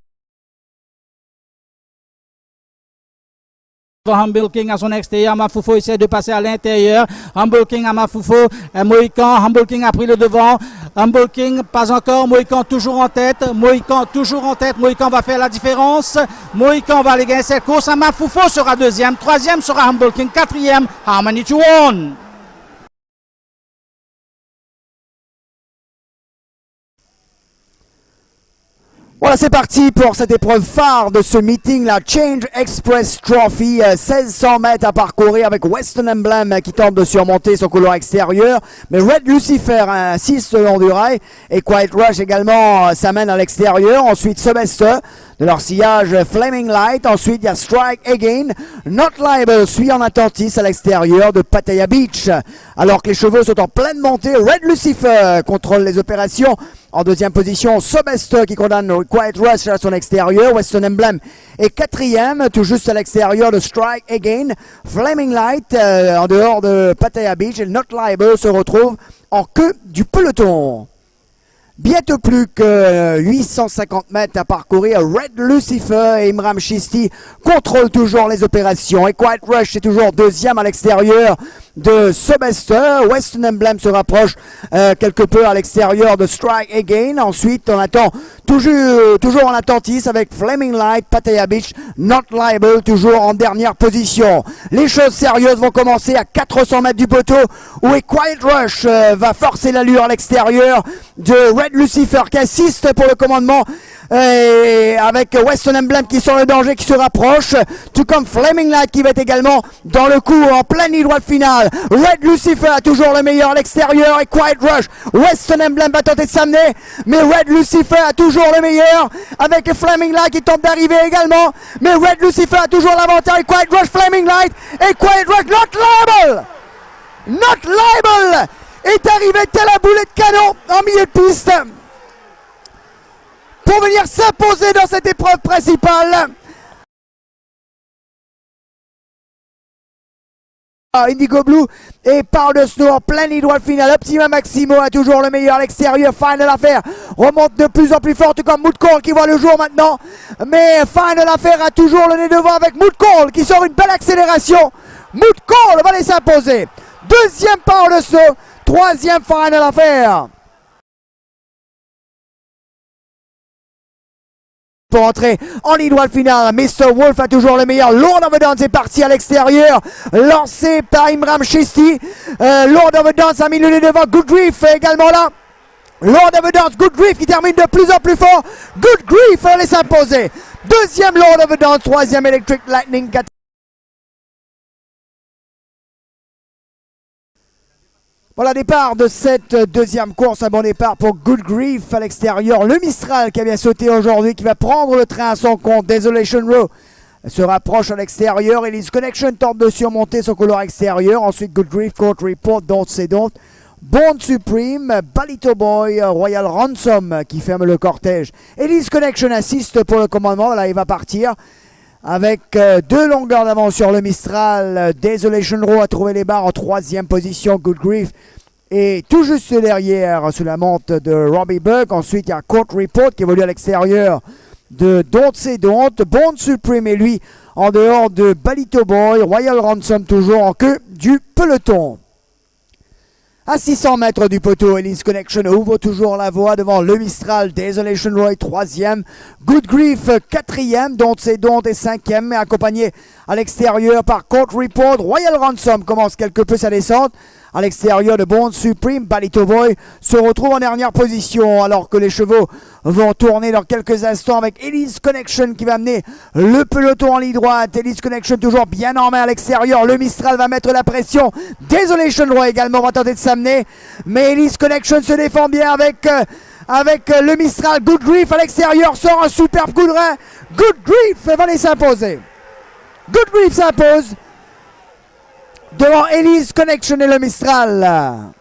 Humble King à son extérieur, Mafoufo essaie de passer à l'intérieur. Humble King à Mafoufo, Mohican, Humble King a pris le devant. Humble King, pas encore. Mohican toujours en tête. Mohican toujours en tête. Mohican va faire la différence. Mohican va aller gagner cette course. Mafoufo sera deuxième. Troisième sera Humble King. Quatrième, Harmony to One. Voilà, c'est parti pour cette épreuve phare de ce meeting, la Change Express Trophy. 1600 mètres à parcourir avec Western Emblem qui tente de surmonter son couloir extérieur. Mais Red Lucifer insiste le long du rail. Et Quiet Rush également s'amène à l'extérieur. Ensuite, Sebester de leur sillage Flaming Light. Ensuite, il y a Strike Again. Not Liable suit en attentis à l'extérieur de Pattaya Beach. Alors que les chevaux sont en pleine montée, Red Lucifer contrôle les opérations. En deuxième position, Sebester qui condamne Quiet Rush à son extérieur. Western Emblem est quatrième, tout juste à l'extérieur de Strike Again. Flaming Light en dehors de Pattaya Beach et Not Liable se retrouve en queue du peloton. Bientôt plus que 850 mètres à parcourir. Red Lucifer et Imram Chisti contrôlent toujours les opérations. Et Quiet Rush est toujours deuxième à l'extérieur de Sebester. Western Emblem se rapproche quelque peu à l'extérieur de Strike Again. Ensuite, on attend toujours en attentis avec Flaming Light, Pattaya Beach, Not Liable toujours en dernière position. Les choses sérieuses vont commencer à 400 mètres du poteau où Quiet Rush va forcer l'allure à l'extérieur de Red Lucifer qui assiste pour le commandement et avec Western Emblem qui sont le danger, qui se rapproche, tout comme Flaming Light qui va être également dans le coup en pleine ligne droite finale. Red Lucifer a toujours le meilleur à l'extérieur et Quiet Rush. Western Emblem va tenter de s'amener, mais Red Lucifer a toujours le meilleur avec Flaming Light qui tente d'arriver également, mais Red Lucifer a toujours l'avantage. Quiet Rush, Flaming Light et Quiet Rush. Not Liable, Not Liable est arrivé tel un boulet de canon en milieu de piste pour venir s'imposer dans cette épreuve principale. Indigo Blue et Power de Snow en pleine ligne droite finale. Optima Maximo a toujours le meilleur à l'extérieur. Final Affair remonte de plus en plus fort, tout comme Mood Call qui voit le jour maintenant. Mais Final Affair a toujours le nez devant avec Mood Call qui sort une belle accélération. Mood Call va les s'imposer. Deuxième Power de Snow, troisième Final Affair. Pour entrer en ligne droite finale, Mr. Wolf a toujours le meilleur. Lord of the Dance est parti à l'extérieur, lancé par Imram Chisti. Lord of the Dance a mis le nez devant. Good Grief également là. Lord of the Dance, Good Grief qui termine de plus en plus fort. Good Grief allait s'imposer. Deuxième Lord of the Dance, troisième Electric Lightning. Voilà, départ de cette deuxième course, un bon départ pour Good Grief à l'extérieur. Le Mistral qui a bien sauté aujourd'hui, qui va prendre le train à son compte. Desolation Row se rapproche à l'extérieur. Elise Connection tente de surmonter son couloir extérieur. Ensuite, Good Grief, Court Report, Don't Say Don't. Bond Supreme, Balito Boy, Royal Ransom qui ferme le cortège. Elise Connection assiste pour le commandement. Là, il va partir. Avec deux longueurs d'avance sur le Mistral, Desolation Row a trouvé les barres en troisième position. Good Grief et tout juste derrière sous la monte de Robbie Burke. Ensuite, il y a Court Report qui évolue à l'extérieur de Don't Say Don't. Bond Supreme et lui en dehors de Balito Boy. Royal Ransom toujours en queue du peloton. À 600 mètres du poteau, Elise Connection ouvre toujours la voie devant le Mistral, Desolation Roy 3e, Good Grief 4e, Don't Say Don't est 5e, mais accompagné à l'extérieur par Court Report. Royal Ransom commence quelque peu sa descente. À l'extérieur de Bond Supreme, Balito Boy se retrouve en dernière position alors que les chevaux vont tourner dans quelques instants avec Elise Connection qui va amener le peloton en ligne droite. Elise Connection toujours bien en main à l'extérieur. Le Mistral va mettre la pression. Desolation Roy également va tenter de s'amener. Mais Elise Connection se défend bien avec le Mistral. Good Grief à l'extérieur sort un superbe coup de rein. Good Grief va les s'imposer. Good Grief s'impose devant Elise Connection et le Mistral.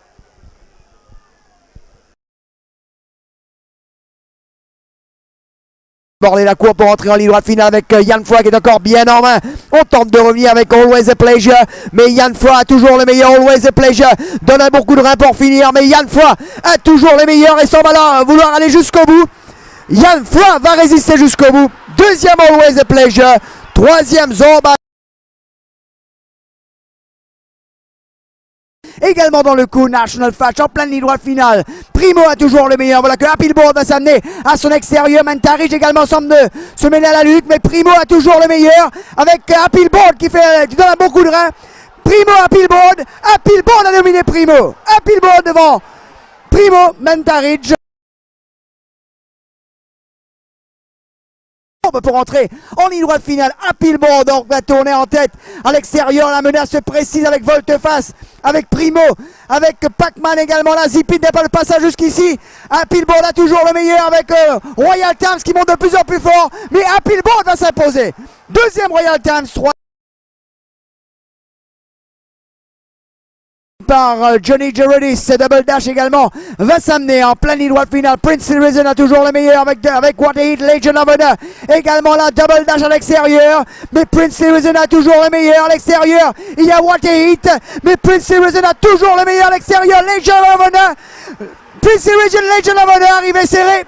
Border la cour pour entrer en ligne droite finale avec Yann Foy qui est encore bien en main. On tente de revenir avec Always a Pleasure, mais Yann Foy a toujours le meilleur. Always a Pleasure donne un bon coup de rein pour finir, mais Yann Foy a toujours les meilleurs et semble alors vouloir aller jusqu'au bout. Yann Foy va résister jusqu'au bout. Deuxième Always a Pleasure, troisième Zorba. Également dans le coup, National Fatch en pleine ligne droite finale. Primo a toujours le meilleur. Voilà que Happy Board va s'amener à son extérieur. Mantarich également semble se mêler à la lutte. Mais Primo a toujours le meilleur. Avec Happy Board qui donne un bon coup de rein. Primo, Happy Board. Happy Board a dominé Primo. Happy Board devant Primo, Mantarich. Pour entrer en ligne droite finale. Happy Board donc va tourner en tête à l'extérieur. La menace précise avec volte-face, avec Primo, avec Pac-Man également. La Zipin n'est pas le passage jusqu'ici. Happy Board a toujours le meilleur avec Royal Times qui monte de plus en plus fort. Mais Happy Board va s'imposer. Deuxième Royal Times, 3. Par Johnny Gerardis, Double Dash également va s'amener en pleine ligne droite finale. Prince Risen a toujours le meilleur avec What Heat, Legion of Honor également là, Double Dash à l'extérieur, mais Prince Risen a toujours le meilleur à l'extérieur. Il y a What Heat, mais Prince Risen a toujours le meilleur à l'extérieur. Legion of Honor, Prince Risen, Legion of Honor arrivé serré.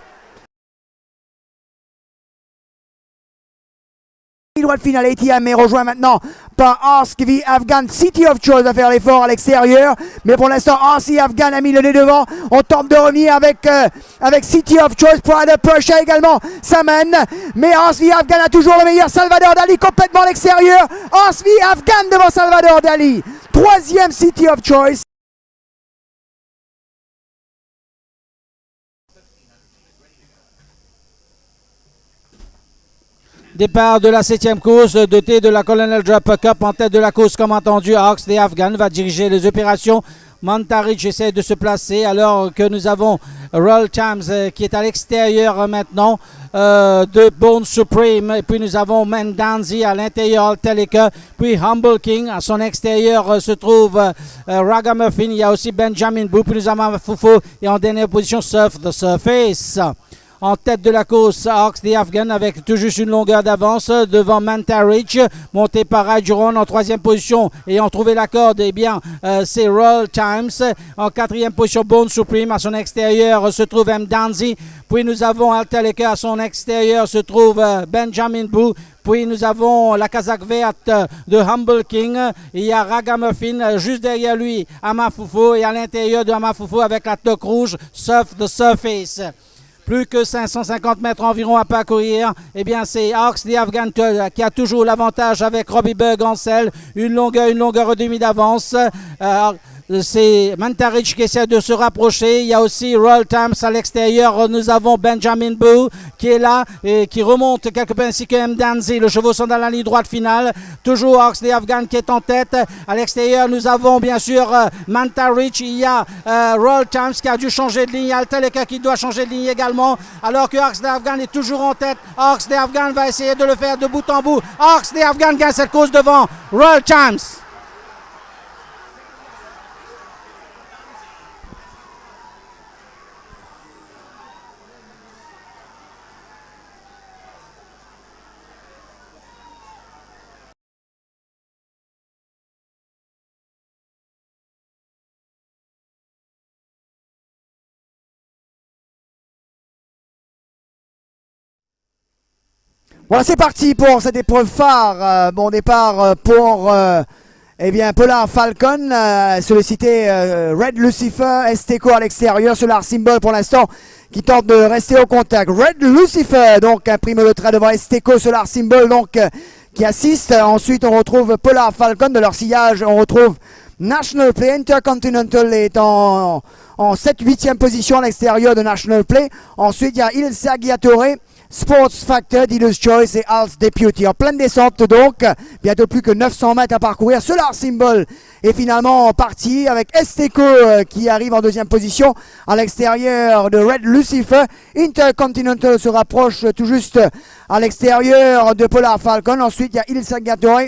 Droite finale ATM est rejoint maintenant par Ask V Afghan. City of Choice va faire l'effort à l'extérieur, mais pour l'instant Ask Afghan a mis le nez devant. On tente de revenir avec City of Choice. Pride of Prussia également s'amène, mais Ask V Afghan a toujours le meilleur. Salvador Dali complètement à l'extérieur. Ask V Afghan devant Salvador Dali. Troisième City of Choice. Départ de la 7e course, doté de la Colonel Draper Cup en tête de la course, comme entendu. Hawks des Afghans va diriger les opérations. Mantarich essaie de se placer alors que nous avons Royal Times qui est à l'extérieur maintenant de Bone Supreme. Et puis nous avons Mendanzi à l'intérieur, Alteleka. Puis Humble King à son extérieur se trouve Ragamuffin. Il y a aussi Benjamin Boo. Puis nous avons Foufou et en dernière position Surf the Surface. En tête de la course, Hawks des Afghans avec tout juste une longueur d'avance devant Mantarich, monté par Rajuron en troisième position. Ayant trouvé la corde, eh bien, c'est Royal Times. En quatrième position, Bone Supreme. À son extérieur se trouve Mdanzi. Puis nous avons Altaleka. À son extérieur se trouve Benjamin Boo. Puis nous avons la casaque verte de Humble King. Il y a Ragamuffin juste derrière lui, Amafoufou. Et à l'intérieur de Amafoufou avec la toque rouge, Surf the Surface. Plus que 550 mètres environ à parcourir. Eh bien, c'est Hawks des Afghans qui a toujours l'avantage avec Robbie Bug en selle. Une longueur et demie d'avance. C'est Mantarich qui essaie de se rapprocher. Il y a aussi Royal Times à l'extérieur. Nous avons Benjamin Boo qui est là et qui remonte quelque peu ainsi que Mdanzi. Les chevaux sont dans la ligne droite finale. Toujours Hawks des Afghans qui est en tête. À l'extérieur, nous avons bien sûr Mantarich. Il y a Royal Times qui a dû changer de ligne. Il y a Altaleka qui doit changer de ligne également. Alors que Hawks des Afghans est toujours en tête. Hawks des Afghans va essayer de le faire de bout en bout. Hawks des Afghans gagne cette course devant Royal Times. Voilà, c'est parti pour cette épreuve phare. Bon départ pour Eh bien, Polar Falcon, sollicité Red Lucifer, Esteco à l'extérieur, Solar Symbol pour l'instant qui tente de rester au contact. Red Lucifer donc imprime le trait devant Esteco, Solar Symbol donc qui assiste. Ensuite on retrouve Polar Falcon, de leur sillage on retrouve National Play. Intercontinental est en 7-8e position à l'extérieur de National Play. Ensuite il y a Il Saggiatore, Sports Factor, Dealer's Choice et Al's Deputy. En pleine descente donc, bientôt plus que 900 mètres à parcourir. Solar Symbol est finalement parti avec Esteco qui arrive en 2e position à l'extérieur de Red Lucifer. Intercontinental se rapproche tout juste à l'extérieur de Polar Falcon. Ensuite il y a Il Saggiatore,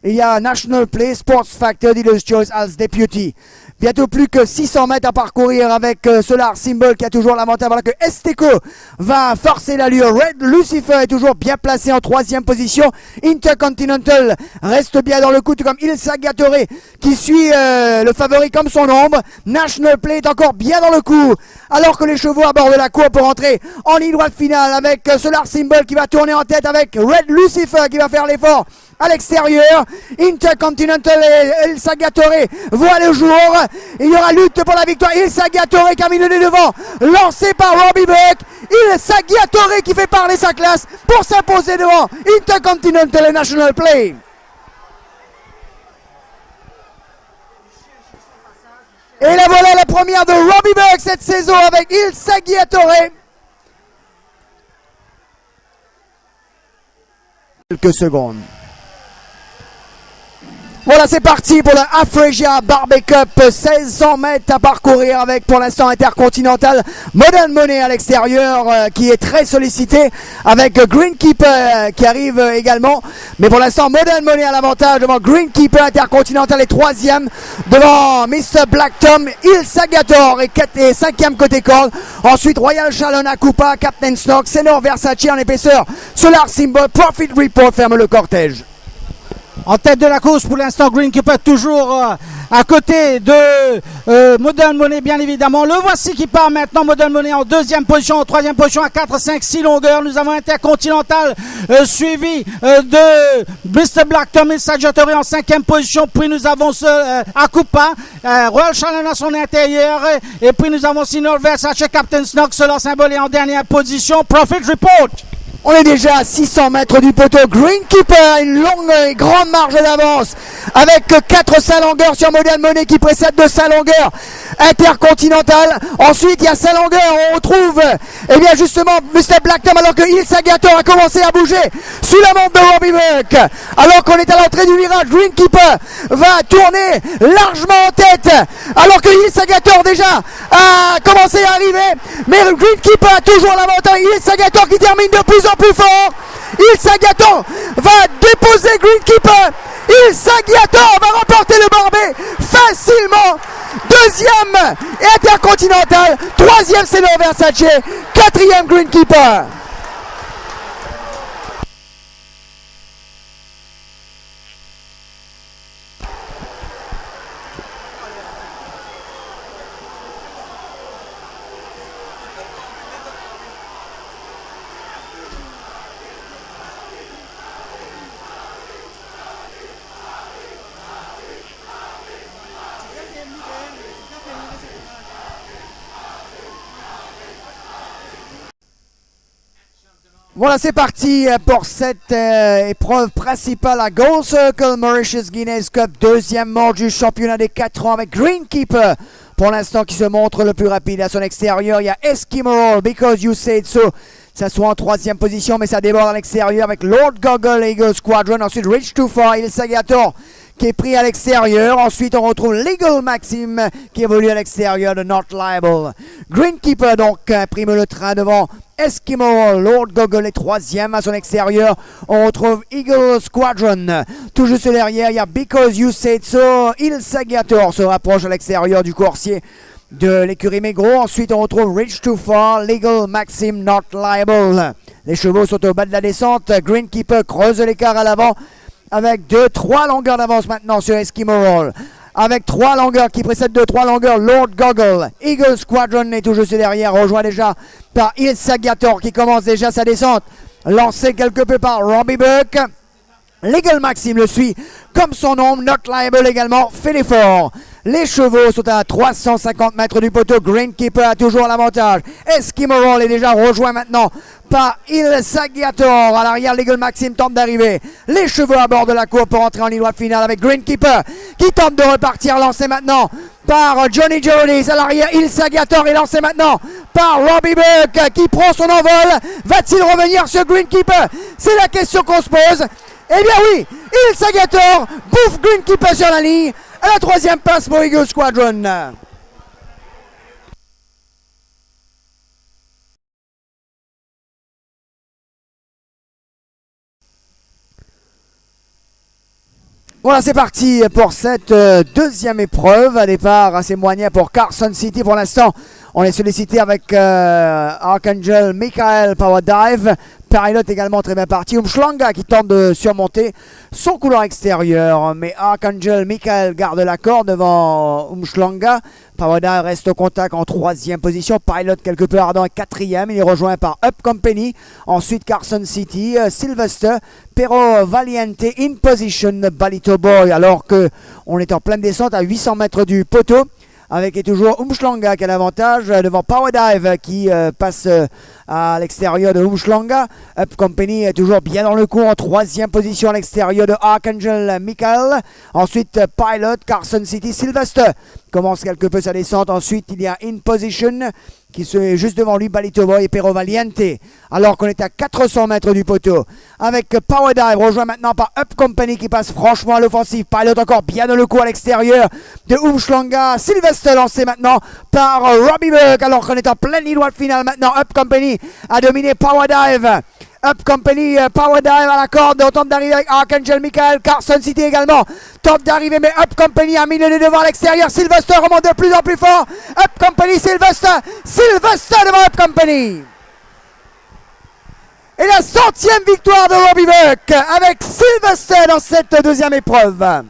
il y a National Play, Sports Factor, Dealer's Choice, Al's Deputy. Bientôt plus que 600 mètres à parcourir avec Solar Symbol qui a toujours l'avantage. Voilà que Esteco va forcer l'allure. Red Lucifer est toujours bien placé en 3e position. Intercontinental reste bien dans le coup, tout comme Il Saggiatore qui suit le favori comme son ombre. National Play est encore bien dans le coup, alors que les chevaux abordent la cour pour entrer en ligne droite finale avec Solar Symbol qui va tourner en tête avec Red Lucifer qui va faire l'effort à l'extérieur. Intercontinental et Il Saggiatore voient le jour. Il y aura lutte pour la victoire. Il Saggiatore qui a mis le nez devant, lancé par Robbie Buck. Il Saggiatore qui fait parler sa classe pour s'imposer devant Intercontinental et National Play. Et la voilà la première de Robbie Buck cette saison avec Il Saggiatore. Quelques secondes. Voilà, c'est parti pour le Afresia Barbe Cup, 1600 mètres à parcourir avec pour l'instant Intercontinental, Modern Money à l'extérieur qui est très sollicité avec Greenkeeper qui arrive également, mais pour l'instant Modern Money à l'avantage devant Greenkeeper. Intercontinental est 3e devant Mr. Black Tom, Il Saggiatore et 5e côté corde. Ensuite Royal Shalom Akupa, Captain Snock, Senor Versace en épaisseur, Solar Symbol, Profit Report ferme le cortège. En tête de la course pour l'instant, Greenkeeper toujours à côté de Modern Money bien évidemment. Le voici qui part maintenant, Modern Money en 2e position, en 3e position à 4, 5, 6 longueurs. Nous avons Intercontinental suivi de Mr. Black Tom et Saggiatore en 5e position. Puis nous avons Akupa, Royal Shannon à son intérieur. Et puis nous avons Senor Versace, Captain Snock, Solar Symbol est en dernière position. Profit Report. On est déjà à 600 mètres du poteau. Greenkeeper, une longue et grande marge d'avance avec 4 Saint-Longueur sur Modern Money qui précède de Saint-Longueur. Intercontinental. Ensuite, il y a Saint-Longueur. On retrouve, eh bien, justement, Mr. Black Tom alors que Il Saggiatore a commencé à bouger sous la montre de Robbie Buck. Alors qu'on est à l'entrée du virage, Greenkeeper va tourner largement en tête alors que Il Saggiatore déjà a commencé à arriver. Mais Greenkeeper a toujours l'avantage. Il Saggiatore qui termine de plus en plus fort. Il Saggiatore va déposer Greenkeeper. Il Saggiatore va remporter le Barbet facilement. 2e Intercontinental, 3e Senor Versace, 4e Greenkeeper. Voilà, c'est parti pour cette épreuve principale à Gold Circle Mauritius Guinness Cup, 2e manche du championnat des 4 ans avec Greenkeeper pour l'instant qui se montre le plus rapide. À son extérieur, il y a Eskimo Because You Said So. Ça soit en 3e position, mais ça déborde à l'extérieur avec Lord Goggle Eagle Squadron. Ensuite, Reach Too Far, Il Saggiatore qui est pris à l'extérieur. Ensuite, on retrouve Legal Maxime qui évolue à l'extérieur de Not Liable. Greenkeeper donc imprime le train devant Eskimo. Lord Goggle est 3e à son extérieur. On retrouve Eagle Squadron. Tout juste derrière, il y a Because You Said So. Il Saggiatore se rapproche à l'extérieur du coursier de l'écurie Mégro. Ensuite, on retrouve Reach Too Far, Legal Maxime, Not Liable. Les chevaux sont au bas de la descente. Greenkeeper creuse l'écart à l'avant avec 2-3 longueurs d'avance maintenant sur Eskimo Roll. Avec 3 longueurs qui précèdent de 3 longueurs, Lord Goggle. Eagle Squadron est tout juste derrière, rejoint déjà par Il Saggiatore qui commence déjà sa descente. Lancé quelque peu par Robbie Buck. Legal Maxim le suit comme son nom. Not Liable également fait l'effort. Les chevaux sont à 350 mètres du poteau. Greenkeeper a toujours l'avantage. Eskimo Roll est déjà rejoint maintenant par Il Saggiator. À l'arrière, Legal Maxim tente d'arriver. Les chevaux à bord de la cour pour entrer en ligne droite finale avec Greenkeeper qui tente de repartir. Lancé maintenant par Johnny Jones. À l'arrière, Il Saggiator est lancé maintenant par Robbie Buck qui prend son envol. Va-t-il revenir sur Greenkeeper? C'est la question qu'on se pose. Eh bien oui, Il Saggiator bouffe Greenkeeper sur la ligne. À la troisième place pour Eagle Squadron. Voilà, c'est parti pour cette deuxième épreuve. À départ assez moyen pour Carson City pour l'instant. On est sollicité avec Archangel Michael Power Dive. Pilot également très bien parti. Umschlanga qui tente de surmonter son couloir extérieur. Mais Archangel Michael garde la corde devant Umschlanga. Power Dive reste au contact en troisième position. Pilot quelque peu ardent quatrième. Il est rejoint par Up Company. Ensuite Carson City, Sylvester, Pero Valiente in position, Balito Boy. Alors qu'on est en pleine descente à 800 mètres du poteau. Avec toujours Umschlanga qui a l'avantage devant Power Dive qui passe à l'extérieur de Umschlanga. Up Company est toujours bien dans le coup en troisième position à l'extérieur de Archangel Michael. Ensuite Pilot, Carson City, Sylvester commence quelque peu sa descente. Ensuite il y a In Position qui est juste devant lui, Balito Boy et Pero Valiente. Alors qu'on est à 400 mètres du poteau. Avec Power Dive rejoint maintenant par Up Company qui passe franchement à l'offensive. Pilot encore bien dans le coup à l'extérieur de Umschlanga. Sylvester lancé maintenant par Robbie Buck. Alors qu'on est en pleine ligne droite finale maintenant. Up Company a dominé Power Dive. Up Company, Power Dive à la corde, on tente d'arriver avec Archangel Michael, Carson City également tente d'arriver, mais Up Company a mis le nez devant à l'extérieur. Sylvester remonte de plus en plus fort. Up Company, Sylvester devant Up Company. Et la 100e victoire de Robbie Buck avec Sylvester dans cette deuxième épreuve.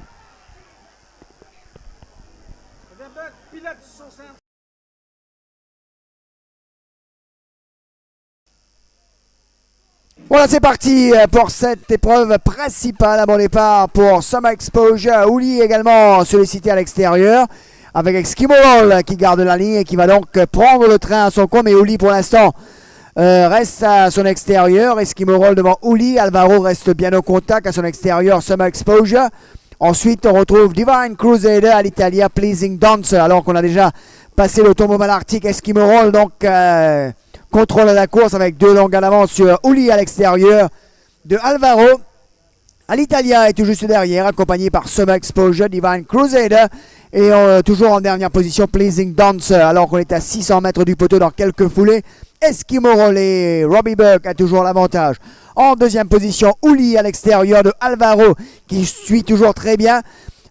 Voilà, c'est parti pour cette épreuve principale à bon départ pour Summer Exposure. Ouli également sollicité à l'extérieur avec Eskimo Roll qui garde la ligne et qui va donc prendre le train à son coin. Mais Ouli pour l'instant reste à son extérieur. Eskimo Roll devant Ouli. Alvaro reste bien au contact à son extérieur. Summer Exposure. Ensuite on retrouve Divine Crusader à l'Italia, Pleasing Dancer. Alors qu'on a déjà passé le tombeau malarctique. Eskimo Roll donc contrôle la course avec 2 longues à l'avance sur Ouli à l'extérieur de Alvaro. Alitalia est tout juste derrière, accompagné par Summer Exposure, Divine Crusader et toujours en dernière position Pleasing Dancer. Alors qu'on est à 600 mètres du poteau dans quelques foulées. Eskimo Roll et Robbie Buck a toujours l'avantage. En deuxième position, Ouli à l'extérieur de Alvaro qui suit toujours très bien.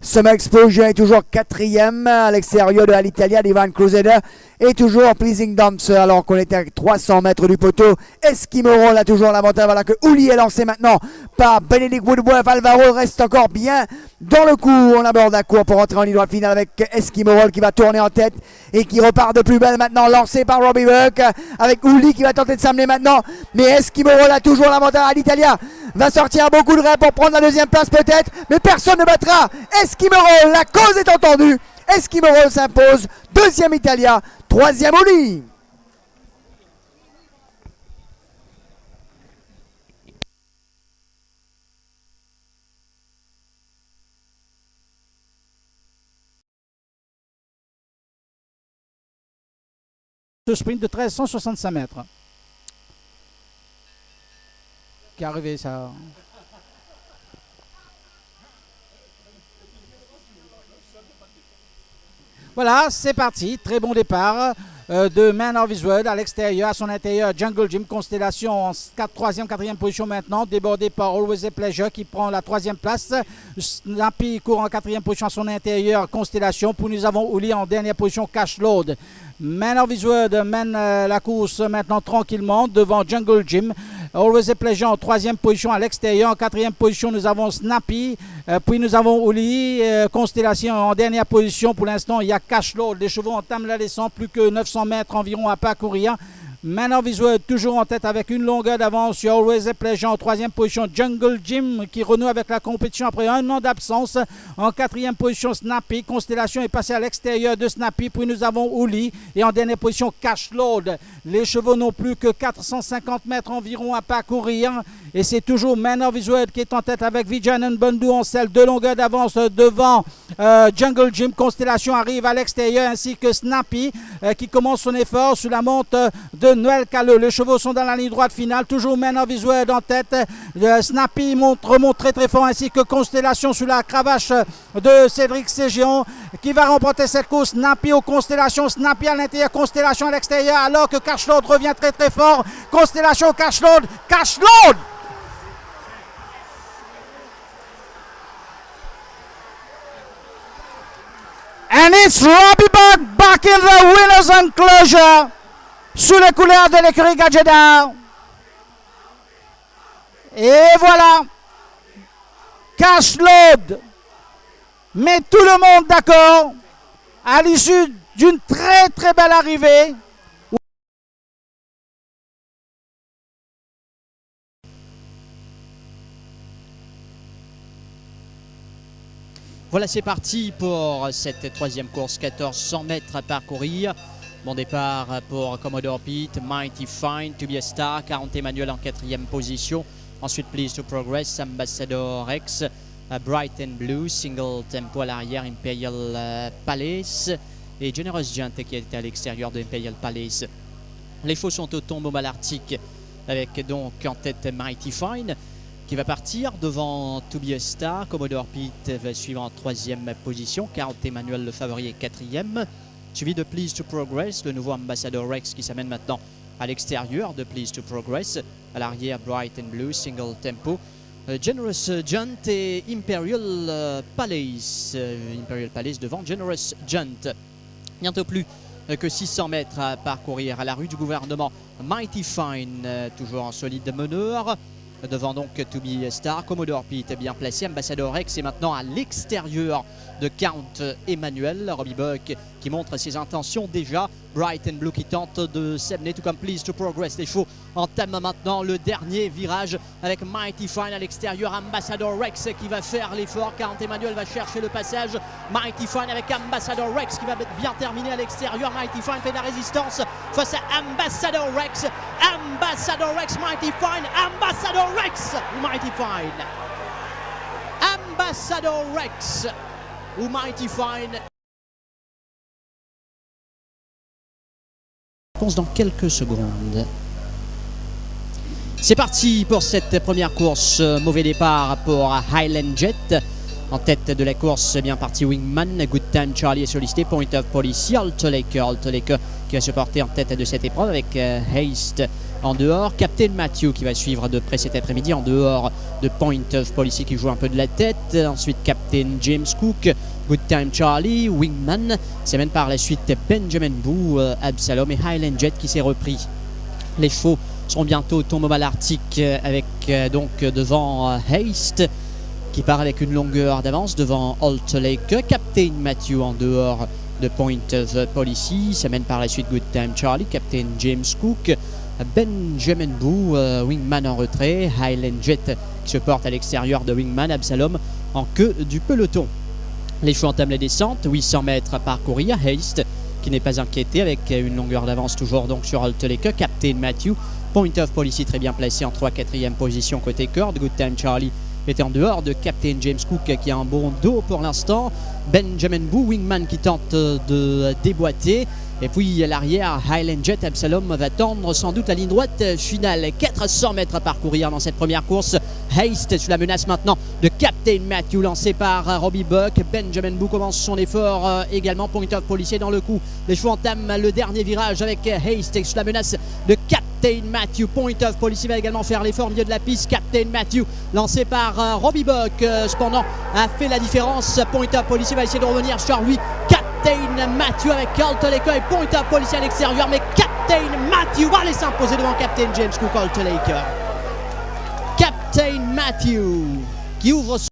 Summer Exposure est toujours quatrième à l'extérieur de l'Italia. Divine Crusader est toujours Pleasing Dancer alors qu'on est à 300 mètres du poteau. Eskimo Roll a toujours l'avantage alors que Ouli est lancé maintenant par Benedict Woodworth. Alvaro reste encore bien dans le coup. On aborde la cour pour entrer en ligne droite finale avec Eskimo Roll qui va tourner en tête et qui repart de plus belle maintenant, lancé par Robbie Buck avec Ouli qui va tenter de s'amener maintenant. Mais Eskimo Roll a toujours l'avantage. À l'Italia va sortir beaucoup de rails pour prendre la deuxième place peut-être, mais personne ne battra Eskimo Roll. La cause est entendue. Eskimo Roll s'impose. Deuxième Italia, troisième Ouli. Ce sprint de 1365 mètres. Qui est arrivé ça. Voilà, c'est parti. Très bon départ de Man of His Word à l'extérieur, à son intérieur. Jungle Jim, Constellation en 3e, 4e position maintenant. Débordé par Always a Pleasure qui prend la 3e place. Snappy court en 4e position à son intérieur. Constellation. Puis nous avons Ouli en dernière position. Cash Load. Man of His Word mène la course maintenant tranquillement devant Jungle Jim. Always a Pleasure en 3e position à l'extérieur. En 4e position, nous avons Snappy. Puis nous avons Ouli. Constellation en dernière position. Pour l'instant, il y a Cash Load. Les chevaux entament la descente. Plus que 900 mètres environ à parcourir. Man of His Word toujours en tête avec une longueur d'avance sur Always a Pleasure. En troisième position, Jungle Jim qui renoue avec la compétition après un an d'absence. En quatrième position, Snappy. Constellation est passée à l'extérieur de Snappy. Puis nous avons Uli. Et en dernière position, Cash Load. Les chevaux n'ont plus que 450 mètres environ à parcourir. Et c'est toujours Man of His Word qui est en tête avec Vijayan Bundu en selle. 2 longueurs d'avance devant Jungle Jim. Constellation arrive à l'extérieur ainsi que Snappy qui commence son effort sous la monte de Noël Calleux. Les chevaux sont dans la ligne droite finale. Toujours Man of His Word en tête. Snappy remonte très très fort ainsi que Constellation sous la cravache de Cédric Ségion qui va remporter cette course. Snappy aux Constellations. Snappy à l'intérieur, Constellation à l'extérieur alors que Cash Load revient très très fort. Constellation, Cash Load, Cash Load! And it's Robbie Buck back in the winner's enclosure sous les couleurs de l'écurie Gadgeta. Et voilà, Cash Load met tout le monde d'accord à l'issue d'une très très belle arrivée. Voilà, c'est parti pour cette troisième course, 1400 mètres à parcourir. Bon départ pour Commodore Pete, Mighty Fine, To Be a Star, 40 Emmanuel en quatrième position. Ensuite, Please to Progress, Ambassador Rex, Bright and Blue, Single Tempo à l'arrière, Imperial Palace et Generous Giant qui était à l'extérieur de Imperial Palace. Les chevaux sont au tombeau malartique avec donc en tête Mighty Fine qui va partir devant To Be a Star. Commodore Pete va suivre en troisième position. 40 Emmanuel, le favori, est quatrième. Suivi de Please to Progress, le nouveau Ambassador Rex qui s'amène maintenant à l'extérieur de Please to Progress. À l'arrière, Bright and Blue, Single Tempo, Generous Giant et Imperial Palace. Imperial Palace devant Generous Giant. Bientôt plus que 600 mètres à parcourir à la rue du gouvernement. Mighty Fine, toujours en solide meneur. Devant donc To Be a Star, Commodore Pete est bien placé, Ambassador Rex est maintenant à l'extérieur de 40 Emmanuel, Robbie Buck qui montre ses intentions déjà, Bright and Blue qui tente de s'amener, tout comme Please to Progress. Les chevaux entament maintenant le dernier virage avec Mighty Fine à l'extérieur, Ambassador Rex qui va faire l'effort, 40 Emmanuel va chercher le passage, Mighty Fine avec Ambassador Rex qui va bien terminer à l'extérieur, Mighty Fine fait de la résistance face à Ambassador Rex, Ambassador Rex, Mighty Fine, Ambassador Rex ou Mighty Fine, Ambassador Rex ou Mighty Fine. Réponse dans quelques secondes. C'est parti pour cette première course. Mauvais départ pour Highland Jet. En tête de la course, bien parti Wingman, Good Time Charlie est sollicité, Point of Policy, Altolaker qui va se porter en tête de cette épreuve avec Haste en dehors, Captain Matthew qui va suivre de près cet après-midi en dehors de Point of Policy qui joue un peu de la tête, ensuite Captain James Cook, Good Time Charlie, Wingman, c'est même par la suite Benjamin Boo, Absalom et Highland Jet qui s'est repris. Les chevaux seront bientôt au tombeau malartique avec donc devant Haste qui part avec une longueur d'avance devant Alt Lake, Captain Matthew en dehors de Point of Policy, ça mène par la suite Good Time Charlie, Captain James Cook, Benjamin Boo, Wingman en retrait, Highland Jet qui se porte à l'extérieur de Wingman, Absalom en queue du peloton. Les chevaux entament la descente, 800 mètres à parcourir, Haste qui n'est pas inquiété avec une longueur d'avance toujours donc sur Alt Lake, Captain Matthew, Point of Policy très bien placé en 3-4e position côté corde, Good Time Charlie était en dehors de Captain James Cook qui a un bon dos pour l'instant, Benjamin Boo, Wingman qui tente de déboîter et puis à l'arrière Highland Jet, Absalom va tendre sans doute la ligne droite finale. 400 mètres à parcourir dans cette première course. Haste sous la menace maintenant de Captain Matthew lancé par Robbie Buck. Benjamin Boo commence son effort également, Point of Policy dans le coup. Les chevaux entament le dernier virage avec Haste sous la menace de Captain Matthew. Point of Policy va également faire l'effort au milieu de la piste. Captain Matthew lancé par Robbie Buck cependant a fait la différence. Point of Policy va essayer de revenir sur lui. Captain Matthew avec Altolaker et Point of Policy à l'extérieur, mais Captain Matthew va aller s'imposer devant Captain James Cook. Altolaker, Captain Matthew qui ouvre son...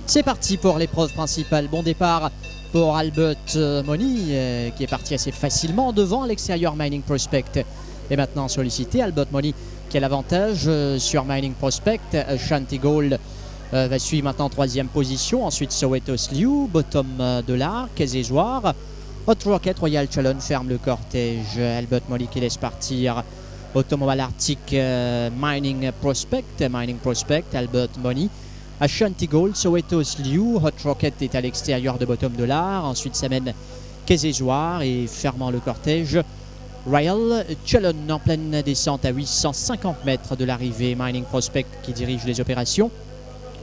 C'est parti pour l'épreuve principale. Bon départ pour Albert Money qui est parti assez facilement devant à l'extérieur. Mining Prospect est maintenant sollicité. Albert Money qui a l'avantage sur Mining Prospect. Shanty Gold va suivre maintenant en 3e position. Ensuite Soweto Slew, bottom de l'arc, Zézoir. Hot Rocket, Royal Challenge ferme le cortège. Albert Money qui laisse partir Automobile Arctic, Mining Prospect, Albert Money. Ashanti Gold, Soweto Slew, Hot Rocket est à l'extérieur de bottom de l'art. Ensuite s'amène Kézézoir et fermant le cortège, Royal Challenge en pleine descente à 850 mètres de l'arrivée. Mining Prospect qui dirige les opérations.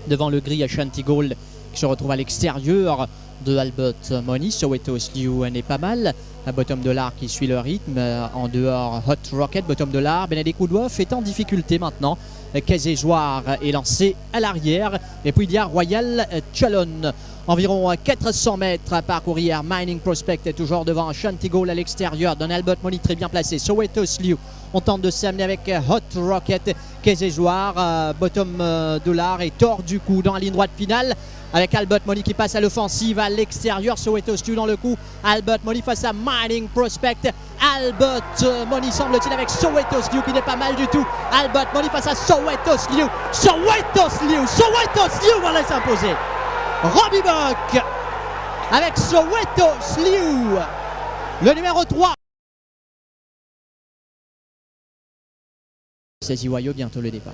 Devant le gris, Ashanti Gold qui se retrouve à l'extérieur de Albert Money. Soweto Slew n'est pas mal. À bottom de l'art qui suit le rythme. En dehors, Hot Rocket, bottom de l'art. Benedict Woodruff est en difficulté maintenant. Kézézoir est lancé à l'arrière. Et puis il y a Royal Challenge. Environ 400 mètres à parcourir. Mining Prospect est toujours devant. Shanty Gold à l'extérieur. Don Albert Money très bien placé. Soweto Slew. On tente de s'amener avec Hot Rocket. Kézézoir, bottom de l'art et tord du coup dans la ligne droite finale. Avec Albert Money qui passe à l'offensive à l'extérieur. Soweto Slew dans le coup. Albert Money face à Mining Prospect. Albert Money semble-t-il avec Soweto Slew qui n'est pas mal du tout. Albert Money face à Soweto Slew. Soweto Slew va laisser s'imposer. Robbie Buck avec Soweto Slew. Le numéro 3. Saziwayo bientôt le départ.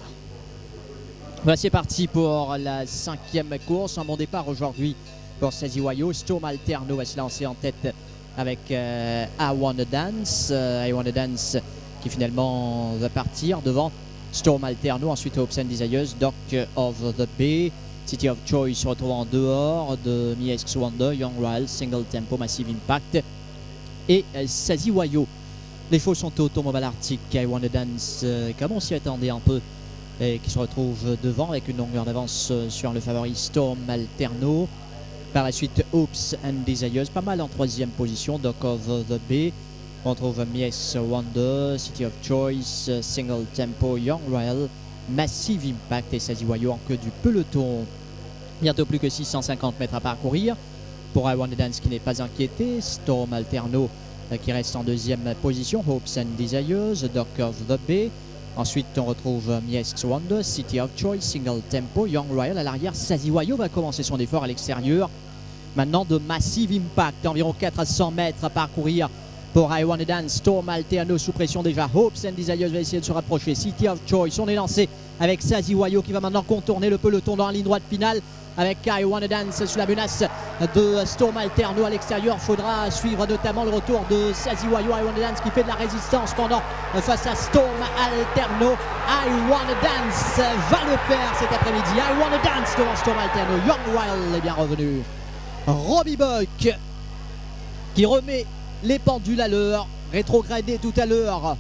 Voilà, c'est parti pour la 5e course. Un bon départ aujourd'hui pour Saziwayo. Storm Alterno va se lancer en tête avec I Wanna Dance. I Wanna Dance qui finalement va partir devant Storm Alterno. Ensuite Hopes and Desires, Dock of the Bay. City of Choice se retrouve en dehors de Miesk Wonder, Young Royal, Single Tempo, Massive Impact et Saziwayo. Les faux sont Automobile Arctic, I Wanna Dance, comme on s'y attendait un peu, et qui se retrouve devant avec une longueur d'avance sur le favori Storm Alterno. Par la suite Hopes and Desires, pas mal en 3e position, Dock of the Bay. On trouve Mies Wonder, City of Choice, Single Tempo, Young Royal, Massive Impact et Saziwayo en queue du peloton. Bientôt plus que 650 mètres à parcourir pour I Wanna Dance qui n'est pas inquiété. Storm Alterno qui reste en 2e position. Hopes and Desires, Dock of the Bay. Ensuite, on retrouve Mies Wonder, City of Choice, Single Tempo, Young Royal. À l'arrière, Saziwayo va commencer son effort à l'extérieur. Maintenant de Massive Impact, environ 400 mètres à parcourir pour I Wanna Dance. Storm Alterno sous pression déjà. Hopes and Desires va essayer de se rapprocher. City of Choice, on est lancé avec Saziwayo qui va maintenant contourner le peloton dans la ligne droite finale. Avec I Wanna Dance sous la menace de Storm Alterno à l'extérieur. Il faudra suivre notamment le retour de Saziwayo. I Wanna Dance qui fait de la résistance pendant face à Storm Alterno. I Wanna Dance va le faire cet après-midi. I Wanna Dance devant Storm Alterno. Young Royal est bien revenu. Robbie Buck qui remet les pendules à l'heure. Rétrogradé tout à l'heure